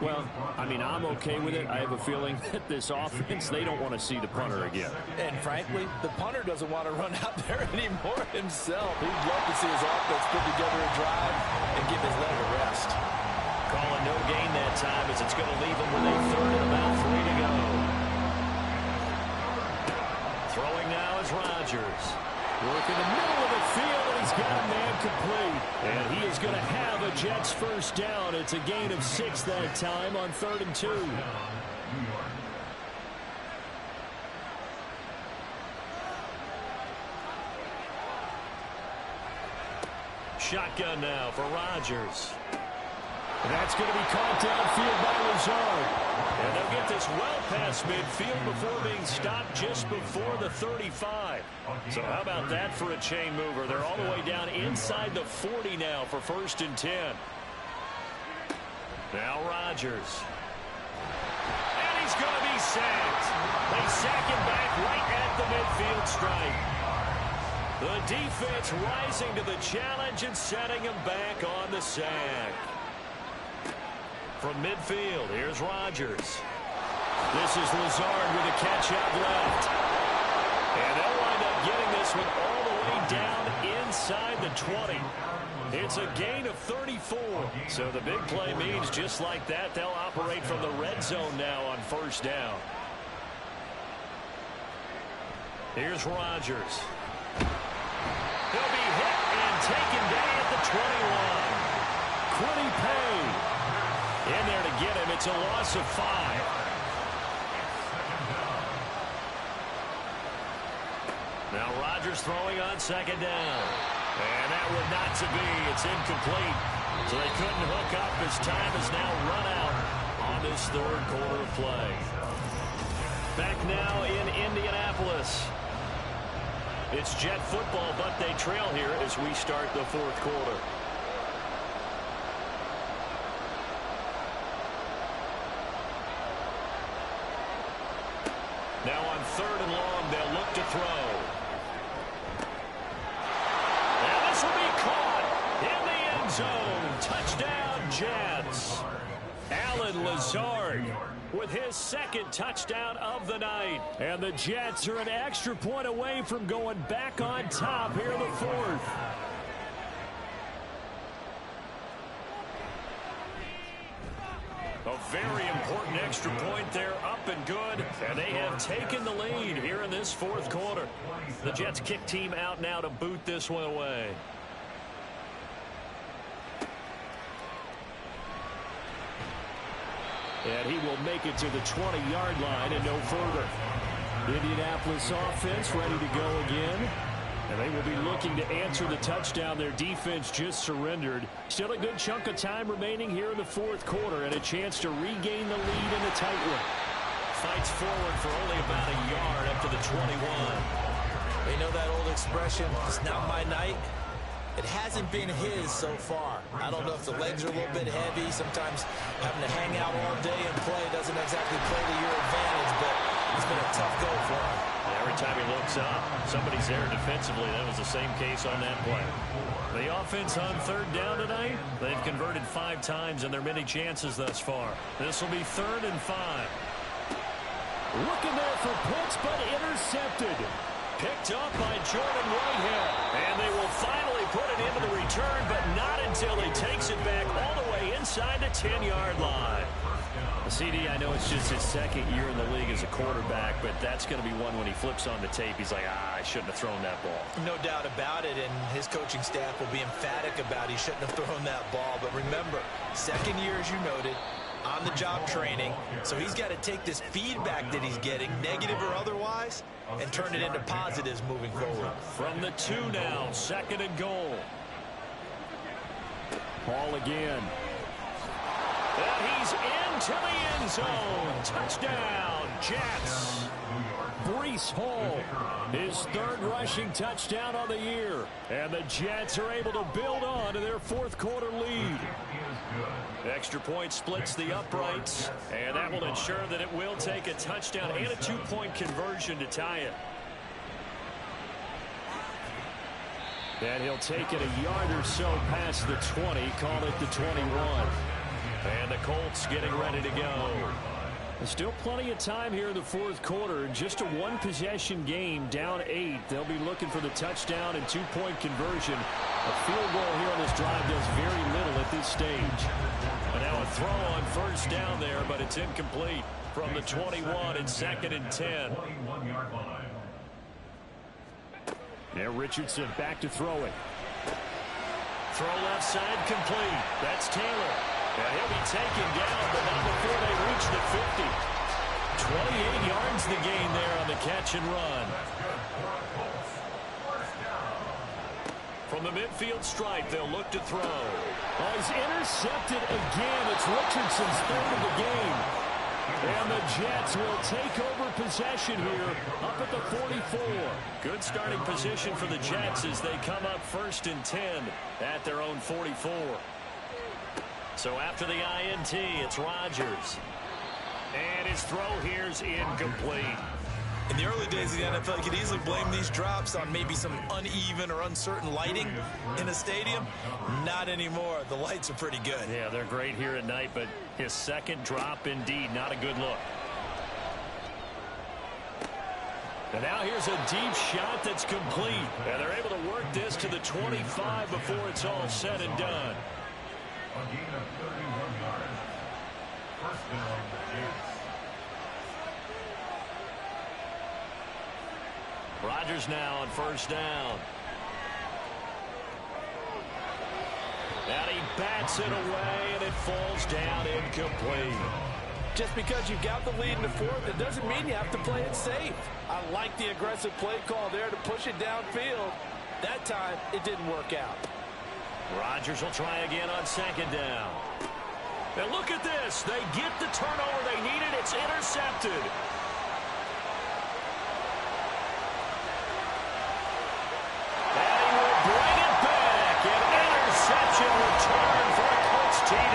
Well, I mean, I'm okay with it. I have a feeling that this offense, they don't want to see the punter again. And frankly, the punter doesn't want to run out there anymore himself. He'd love to see his offense put together a drive and give his leg a rest. Calling no gain that time as it's going to leave him with a 3rd and about 3 to go. Throwing now is Rodgers. Work in the middle of the field, and he's got a man complete. And he is going to have a Jets first down. It's a gain of 6 that time on 3rd and 2. Shotgun now for Rodgers. That's going to be caught downfield by Lazard. And they'll get this well past midfield before being stopped just before the 35. So how about that for a chain mover? They're all the way down inside the 40 now for 1st and 10. Now Rodgers. And he's going to be sacked. They sack him back right at the midfield stripe. The defense rising to the challenge and setting him back on the sack. From midfield, here's Rodgers. This is Lazard with a catch out left. And they'll wind up getting this one all the way down inside the 20. It's a gain of 34. So the big play means just like that, they'll operate from the red zone now on 1st down. Here's Rodgers. He'll be hit and taken down at the 21. Quiddy Pay in there to get him. It's a loss of 5. Now Rodgers throwing on 2nd down. And that would not to be. It's incomplete. So they couldn't hook up as time is now run out on this 3rd quarter of play. Back now in Indianapolis. It's Jet football, but they trail here as we start the 4th quarter. Now on 3rd and long, they'll look to throw. And this will be caught in the end zone. Touchdown, Jets. Allen Lazard with his 2nd touchdown of the night. And the Jets are an extra point away from going back on top here in the 4th. A very important extra point there, up and good. And they have taken the lead here in this 4th quarter. The Jets kick team out now to boot this one away. And he will make it to the 20-yard line and no further. Indianapolis offense ready to go again. And they will be looking to answer the touchdown their defense just surrendered. Still a good chunk of time remaining here in the fourth quarter and a chance to regain the lead in a tight one. Fights forward for only about a yard up to the 21. You know that old expression, it's not my night? It hasn't been his so far. I don't know if the legs are a little bit heavy. Sometimes having to hang out all day and play doesn't exactly play to your advantage, but it's been a tough go for him. Every time he looks up, somebody's there defensively. That was the same case on that play. The offense on third down tonight, they've converted 5 times in their many chances thus far. This will be 3rd and 5. Looking there for Pitts, but intercepted. Picked up by Jordan Whitehead. And they will finally put it into the return, but not until he takes it back all the way inside the 10-yard line. CD, I know it's just his second year in the league as a quarterback, but that's going to be one when he flips on the tape. He's like, I shouldn't have thrown that ball. No doubt about it, and his coaching staff will be emphatic about he shouldn't have thrown that ball. But remember, second year, as you noted, on-the-job training, so he's got to take this feedback that he's getting, negative or otherwise, and turn it into positives moving forward. From the 2 now, 2nd and goal. Ball again. And he's into the end zone. Touchdown, Jets. Breece Hall, his 3rd rushing touchdown on the year. And the Jets are able to build on to their 4th quarter lead. Extra point splits the uprights, and that will ensure that it will take a touchdown and a 2-point conversion to tie it. And he'll take it a yard or so past the 20, call it the 21. And the Colts getting ready to go. There's still plenty of time here in the 4th quarter. Just a 1-possession game, down 8. They'll be looking for the touchdown and 2-point conversion. A field goal here on this drive does very little at this stage. And now a throw on 1st down there, but it's incomplete from the 21 and 2nd and 10. Now Richardson back to throw it. Throw left side complete. That's Taylor. And he'll be taken down, but not before they reach the 50. 28 yards the gain there on the catch and run. From the midfield stripe, they'll look to throw. Oh, he's intercepted again. It's Richardson's 3rd of the game. And the Jets will take over possession here up at the 44. Good starting position for the Jets as they come up 1st and 10 at their own 44. So after the INT, it's Rodgers. And his throw here's incomplete. In the early days of the NFL, you could easily blame these drops on maybe some uneven or uncertain lighting in a stadium. Not anymore. The lights are pretty good. Yeah, they're great here at night, but his 2nd drop, indeed, not a good look. And now here's a deep shot that's complete. And they're able to work this to the 25 before it's all said and done. A gain of 31 yards. 1st down, Jets. Rodgers now on 1st down. And he bats it away, and it falls down incomplete. Just because you've got the lead in the 4th, it doesn't mean you have to play it safe. I like the aggressive play call there to push it downfield. That time, it didn't work out. Rodgers will try again on 2nd down. And look at this. They get the turnover they needed. It's intercepted. And he will bring it back. An interception return for a Colts TD.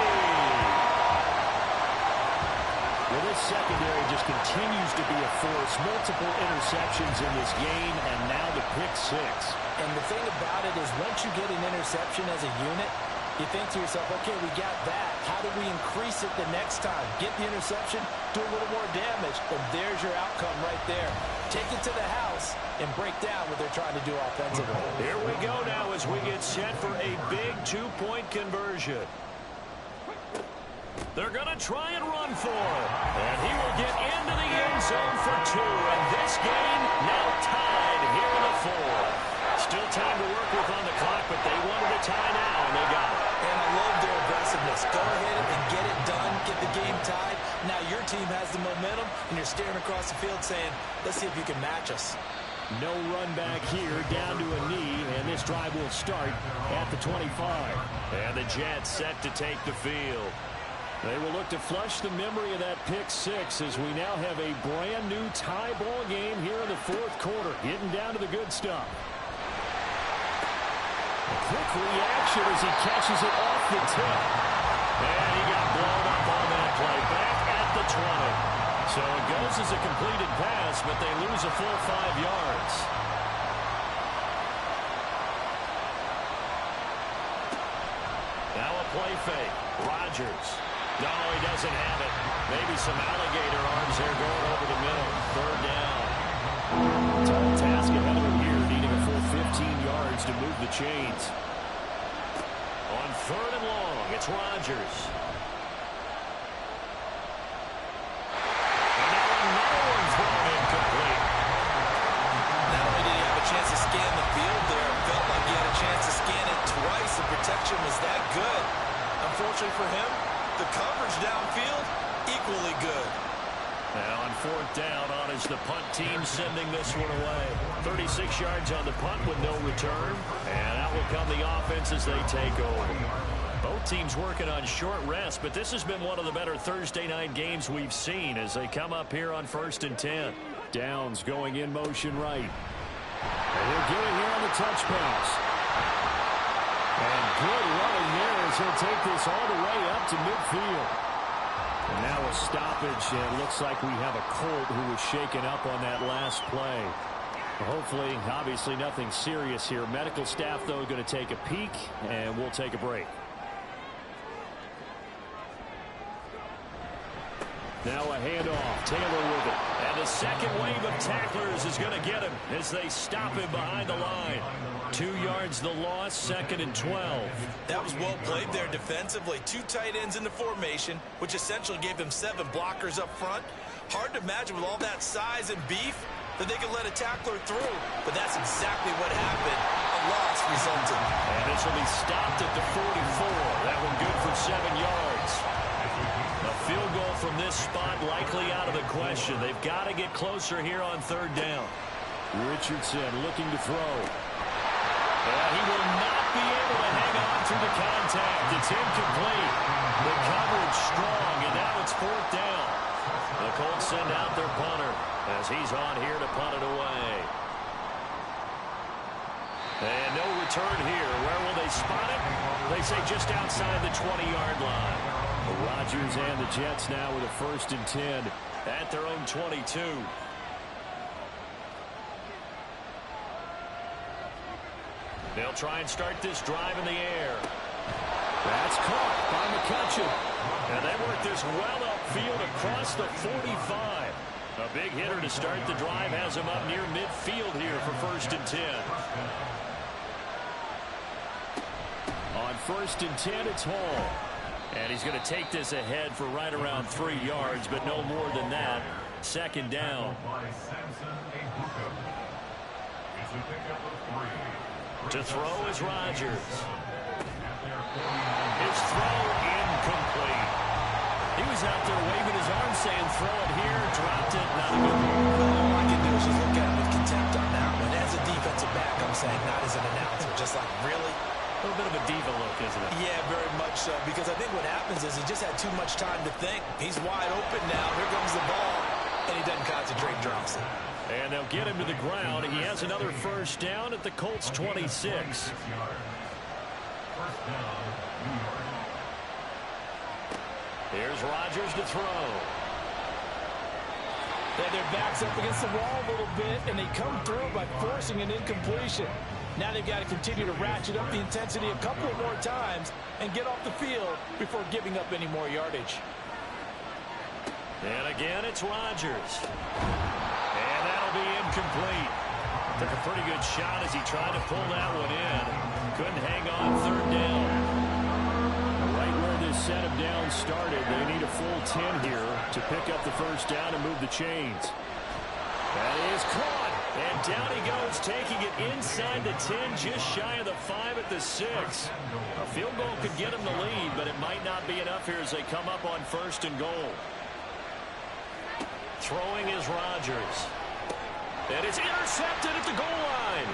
Well, this secondary just continues to be a force. Multiple interceptions in this game, and now the pick 6. And the thing about it is once you get an interception as a unit, you think to yourself, okay, we got that. How do we increase it the next time? Get the interception, do a little more damage, and there's your outcome right there. Take it to the house and break down what they're trying to do offensively. Here we go now as we get set for a big 2-point conversion. They're going to try and run for it. And he will get into the end zone for 2. And this game now tied here in the 4th. Still time to work with on the clock, but they wanted a tie now, and they got it. And I love their aggressiveness. Go ahead and get it done, get the game tied. Now your team has the momentum, and you're staring across the field saying, let's see if you can match us. No run back here, down to a knee, and this drive will start at the 25. And the Jets set to take the field. They will look to flush the memory of that pick six as we now have a brand new tie ball game here in the fourth quarter, getting down to the good stuff. A quick reaction as he catches it off the tip. And he got blown up on that play, back at the 20. So it goes as a completed pass, but they lose a full 5 yards. Now a play fake. Rodgers. No, he doesn't have it. Maybe some alligator arms there going over the middle. Third down. Tall task ahead of him here, needing a full 15 yards to move the chains. On third and long, it's Rodgers. And now another one thrown incomplete. Not only did he have a chance to scan the field there, it felt like he had a chance to scan it twice. The protection was that good. Unfortunately for him, the coverage downfield, equally good. Now on fourth down, on is the punt team sending this one away. 36 yards on the punt with no return. And out will come the offense as they take over. Both teams working on short rest, but this has been one of the better Thursday night games we've seen as they come up here on 1st and 10. Downs going in motion right. And he'll get it here on the touch pass. And good running there as he'll take this all the way up to midfield. And now a stoppage, and it looks like we have a Colt who was shaken up on that last play. Hopefully, obviously nothing serious here. Medical staff, though, going to take a peek, and we'll take a break. Now a handoff. Taylor with it. And the second wave of tacklers is going to get him as they stop him behind the line. 2 yards the loss, 2nd and 12. That was well played there defensively. 2 tight ends in the formation, which essentially gave them 7 blockers up front. Hard to imagine with all that size and beef that they could let a tackler through. But that's exactly what happened. A loss resulted. And this will be stopped at the 44. That one good for 7 yards. A field goal from this spot likely out of the question. They've got to get closer here on 3rd down. Richardson looking to throw. He will not be able to hang on through the contact. It's incomplete. The coverage strong, and now it's 4th down. The Colts send out their punter as he's on here to punt it away. And no return here. Where will they spot it? They say just outside the 20-yard line. Rodgers and the Jets now with a 1st and 10 at their own 22. They'll try and start this drive in the air. That's caught by McCutcheon. And they work this well upfield across the 45. A big hitter to start the drive has him up near midfield here for 1st and 10. On 1st and 10, it's Hall. And he's going to take this ahead for right around 3 yards, but no more than that. 2nd down. To throw is Rodgers. His throw incomplete. He was out there waving his arm saying throw it here, dropped it, not a good one. All I can do is just look at him with contempt on that one. As a defensive back, I'm saying, not as an announcer. Just like, really? A little bit of a diva look, isn't it? Yeah, very much so. Because I think what happens is he just had too much time to think. He's wide open now. Here comes the ball. And he doesn't concentrate, drops it. And they'll get him to the ground. He has another 1st down at the Colts 26. Here's Rodgers to throw. Their back's up against the wall a little bit, and they come through by forcing an incompletion. Now they've got to continue to ratchet up the intensity a couple of more times and get off the field before giving up any more yardage. And again, it's Rodgers. And that'll be incomplete. Took a pretty good shot as he tried to pull that one in. Couldn't hang on 3rd down. Right where this set of downs started, they need a full 10 here to pick up the 1st down and move the chains. That is caught. And down he goes, taking it inside the 10, just shy of the 5 at the 6. A field goal could get him the lead, but it might not be enough here as they come up on 1st and goal. Throwing is Rodgers. And it's intercepted at the goal line.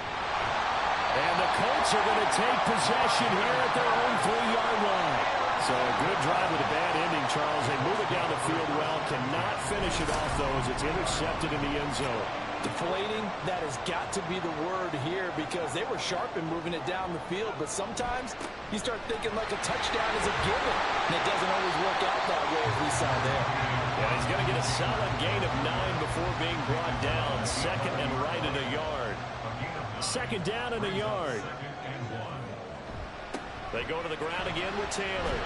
And the Colts are going to take possession here at their own 3-yard line. So a good drive with a bad ending, Charles. They move it down the field well. Cannot finish it off, though, as it's intercepted in the end zone. Deflating, that has got to be the word here because they were sharp in moving it down the field, but sometimes you start thinking like a touchdown is a given, and it doesn't always work out that way as we saw there. Yeah, he's going to get a solid gain of 9 before being brought down. Second and right at a yard. Second down and a yard. They go to the ground again with Taylor.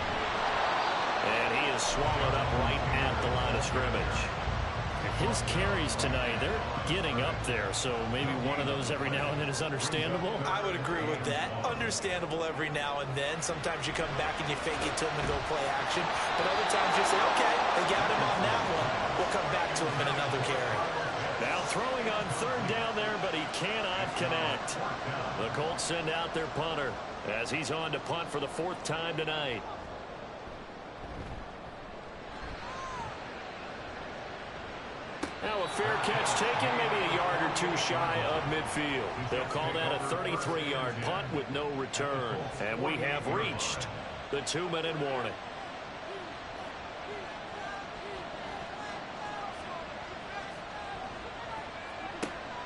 And he is swallowed up right at the line of scrimmage. His carries tonight, they're getting up there, so maybe one of those every now and then is understandable. I would agree with that. Understandable every now and then. Sometimes you come back and you fake it to him and go play action. But other times you say, okay, they got him on that one. We'll come back to him in another carry. Now throwing on third down there, but he cannot connect. The Colts send out their punter as he's on to punt for the 4th time tonight. Now a fair catch taken, maybe a yard or two shy of midfield. They'll call that a 33-yard punt with no return. And we have reached the 2-minute warning.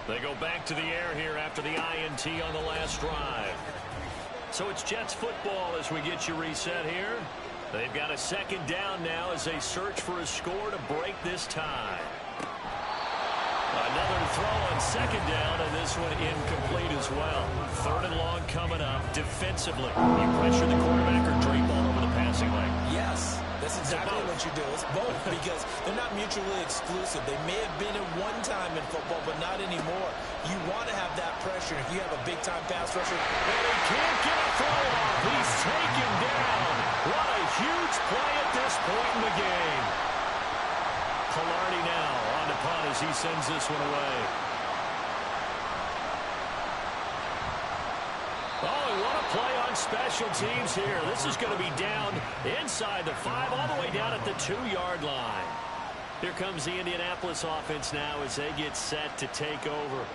They go back to the air here after the INT on the last drive. So it's Jets football as we get you reset here. They've got a second down now as they search for a score to break this tie. Another throw on second down, and this one incomplete as well. 3rd and long coming up. Defensively, you pressure the quarterback or drape all over the passing lane? Yes, that's exactly what you do. It's both because they're not mutually exclusive. They may have been at one time in football, but not anymore. You want to have that pressure. If you have a big-time pass rusher, and he can't get a throw off. He's taken down. What a huge play at this point in the game. Palardy now on the punt as he sends this one away. Oh, and what a play on special teams here. This is going to be down inside the 5, all the way down at the 2-yard line. Here comes the Indianapolis offense now as they get set to take over.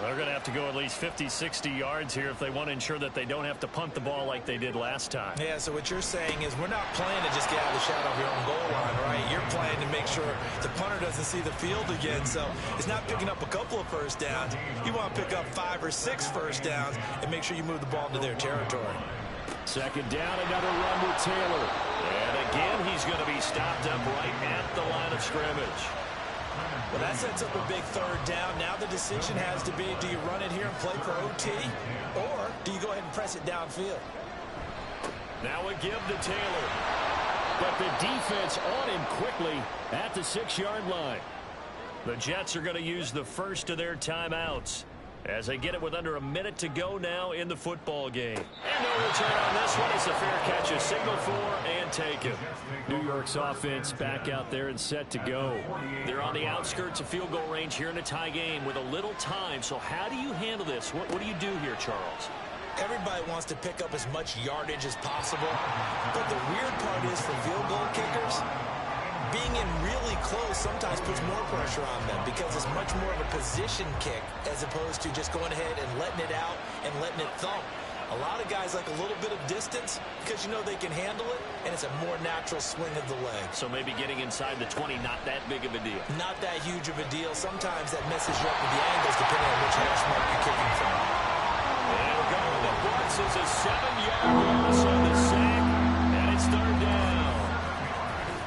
They're going to have to go at least 50, 60 yards here if they want to ensure that they don't have to punt the ball like they did last time. Yeah, so what you're saying is we're not playing to just get out of the shadow of your own goal line, right? You're playing to make sure the punter doesn't see the field again. So it's not picking up a couple of first downs. You want to pick up 5 or 6 first downs and make sure you move the ball into their territory. Second down, another run with Taylor. And again, he's going to be stopped up right at the line of scrimmage. Well, that sets up a big 3rd down. Now the decision has to be, do you run it here and play for OT, or do you go ahead and press it downfield? Now a give to Taylor. But the defense on him quickly at the 6-yard line. The Jets are going to use the first of their timeouts as they get it with under a minute to go now in the football game. And no return on this one. It's a fair catch, a signal for, and taken. New York's offense back out there and set to go. They're on the outskirts of field goal range here in a tie game with a little time. So how do you handle this? What do you do here, Charles? Everybody wants to pick up as much yardage as possible. But the weird part is for field goal kickers, being in really close sometimes puts more pressure on them because it's much more of a position kick as opposed to just going ahead and letting it out and letting it thump. A lot of guys like a little bit of distance because you know they can handle it, and it's a more natural swing of the leg. So maybe getting inside the 20, not that big of a deal. Not that huge of a deal. Sometimes that messes you up with the angles depending on which hash mark you're kicking from. And going to Brooks is a 7-yard loss on the sack, and it's 3rd down.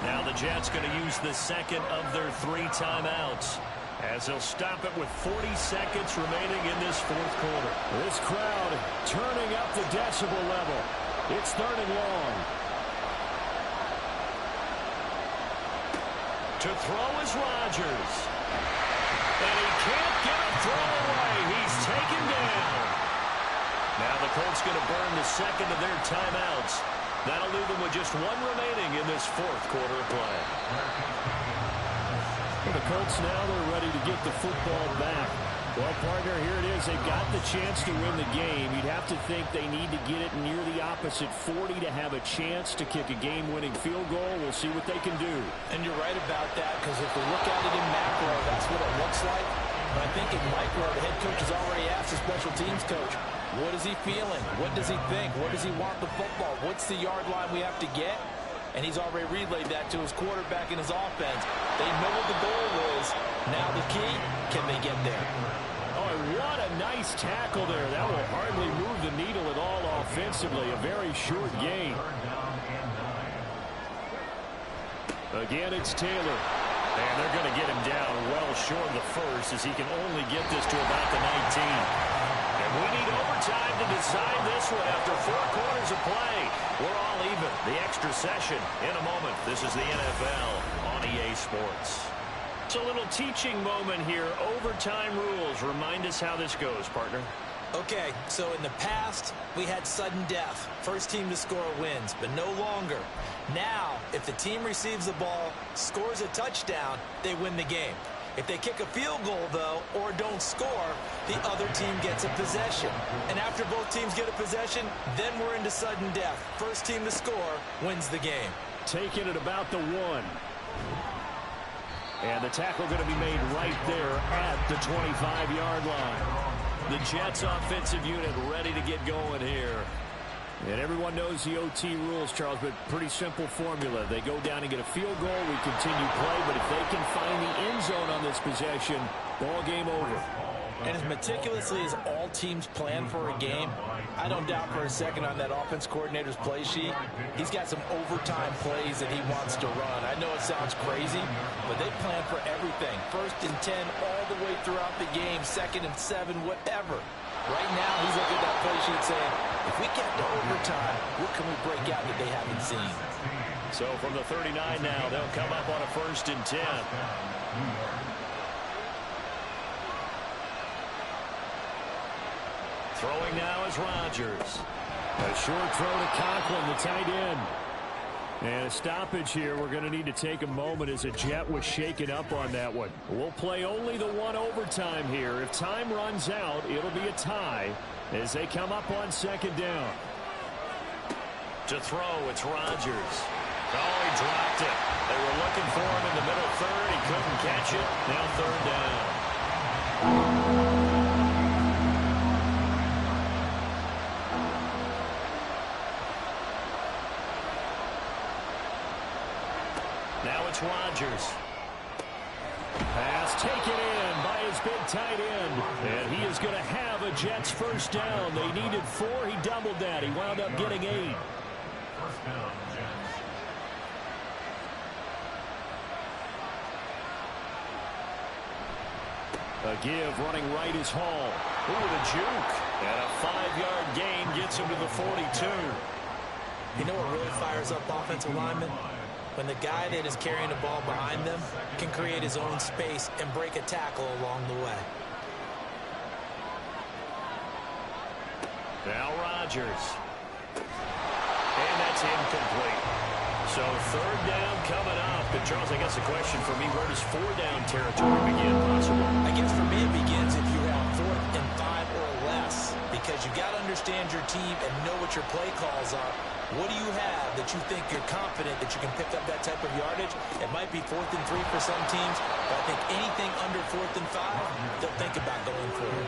Now the Jets going to use the second of their 3 timeouts as they'll stop it with 40 seconds remaining in this 4th quarter. This crowd turning up the decibel level. It's 3rd and long. To throw is Rodgers. And he can't get a throw away. He's taken down. Now the Colts going to burn the second of their timeouts. That'll leave them with just 1 remaining in this 4th quarter of play. The Colts now, they're ready to get the football back. Well, partner, here it is. They've got the chance to win the game. You'd have to think they need to get it near the opposite 40 to have a chance to kick a game-winning field goal. We'll see what they can do. And you're right about that, because if we look at it in macro, that's what it looks like. But I think in micro, the head coach has already asked the special teams coach, what is he feeling? What does he think? What does he want the football? What's the yard line we have to get? And he's already relayed that to his quarterback and his offense. They know what the goal is. Now the key, can they get there? Oh, what a nice tackle there. That will hardly move the needle at all offensively. A very short gain. Again, it's Taylor. And they're going to get him down well short of the first, as he can only get this to about the 19. And we need overtime to decide this one after 4 quarters of play. We're all even. The extra session in a moment. This is the NFL on EA Sports. It's a little teaching moment here. Overtime rules. Remind us how this goes, partner. Okay, so in the past, we had sudden death. First team to score wins, but no longer. Now, if the team receives the ball, scores a touchdown, they win the game. If they kick a field goal, though, or don't score, the other team gets a possession. And after both teams get a possession, then we're into sudden death. First team to score wins the game. Taking it about the 1. And the tackle going to be made right there at the 25-yard line. The Jets offensive unit ready to get going here. And everyone knows the OT rules, Charles, but pretty simple formula. They go down and get a field goal, we continue play, but if they can find the end zone on this possession, ball game over. And as meticulously as all teams plan for a game, I don't doubt for a second on that offense coordinator's play sheet, he's got some overtime plays that he wants to run. I know it sounds crazy, but they plan for everything. 1st and 10 all the way throughout the game, 2nd and 7, whatever. Right now, he's looking at that play sheet saying, if we get to overtime, what can we break out that they haven't seen? So from the 39 now, they'll come up on a 1st and 10. Throwing now is Rodgers. A short throw to Conklin, the tight end. And a stoppage here. We're going to need to take a moment as a Jet was shaken up on that one. We'll play only the 1 overtime here. If time runs out, it'll be a tie as they come up on 2nd down. To throw, it's Rodgers. Oh, he dropped it. They were looking for him in the middle 3rd. He couldn't catch it. Now 3rd down. Now it's Rodgers. Pass taken in by his big tight end. And he is going to have a Jets 1st down. They needed 4. He doubled that. He wound up getting 8. 1st down, Jets. A give running right is Hall. Ooh, with a juke. And a 5-yard gain gets him to the 42. You know what really fires up offensive linemen? When the guy that is carrying the ball behind them can create his own space and break a tackle along the way. Now Rodgers. And that's incomplete. So 3rd down coming up. And Charles, I guess the question for me, where does 4 down territory begin possible? I guess for me it begins if you're on 4th and 5 or less. Because you've got to understand your team and know what your play calls are. What do you have that you think you're confident that you can pick up that type of yardage? It might be 4th and 3 for some teams, but I think anything under 4th and 5, they'll think about going for it.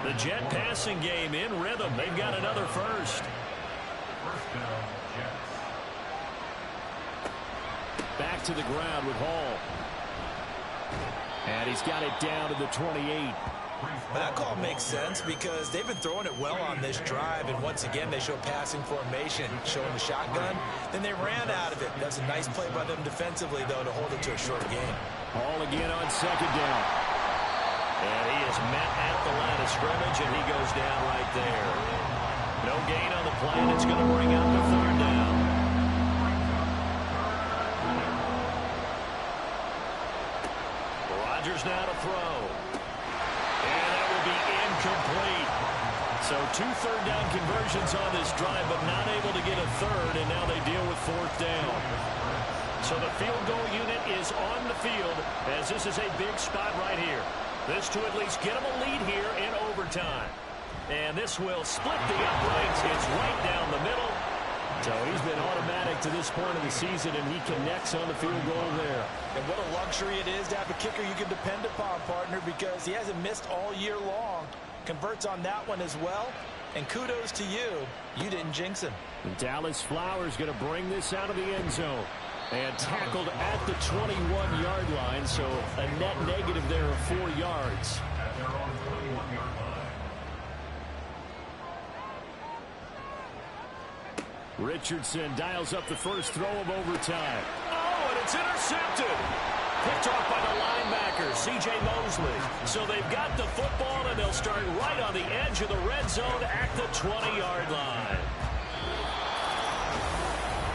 The Jet passing game in rhythm. They've got another 1st. 1st down, Jets. Back to the ground with Hall. And he's got it down to the 28. That call makes sense because they've been throwing it well on this drive, and once again they show passing formation, showing the shotgun. Then they ran out of it. That's a nice play by them defensively, though, to hold it to a short gain. Hall again on 2nd down. And he is met at the line of scrimmage, and he goes down right there. No gain on the play, and it's going to bring up the 3rd down. Rodgers now to throw. And that will be incomplete. So 2 third-down conversions on this drive, but not able to get a 3rd, and now they deal with 4th down. So the field goal unit is on the field as this is a big spot right here. This to at least get them a lead here in overtime. And this will split the uprights. It's right down the middle. So he's been automatic to this point of the season, and he connects on the field goal there. And what a luxury it is to have a kicker you can depend upon, partner, because he hasn't missed all year long. Converts on that one as well. And kudos to you. You didn't jinx him. And Dallas Flowers going to bring this out of the end zone. And tackled at the 21-yard line, so a net negative there of 4 yards. At their own 21-yard line. Richardson dials up the first throw of overtime. Oh, and it's intercepted. Picked off by the linebacker, C.J. Mosley. So they've got the football, and they'll start right on the edge of the red zone at the 20-yard line.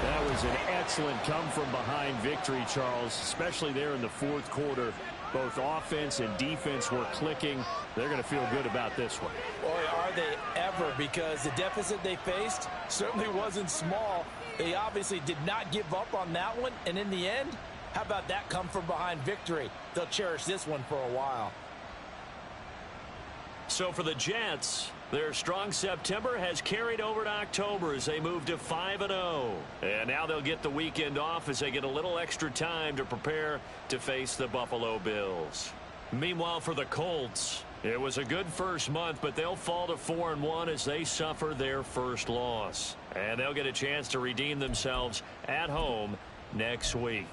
That was an excellent come-from-behind victory, Charles, especially there in the fourth quarter. Both offense and defense were clicking. They're going to feel good about this one. Boy, are they ever, because the deficit they faced certainly wasn't small. They obviously did not give up on that one, and in the end, how about that come-from-behind victory? They'll cherish this one for a while. So for the Jets, their strong September has carried over to October as they move to 5-0. And now they'll get the weekend off as they get a little extra time to prepare to face the Buffalo Bills. Meanwhile, for the Colts, it was a good first month, but they'll fall to 4-1 as they suffer their first loss. And they'll get a chance to redeem themselves at home next week.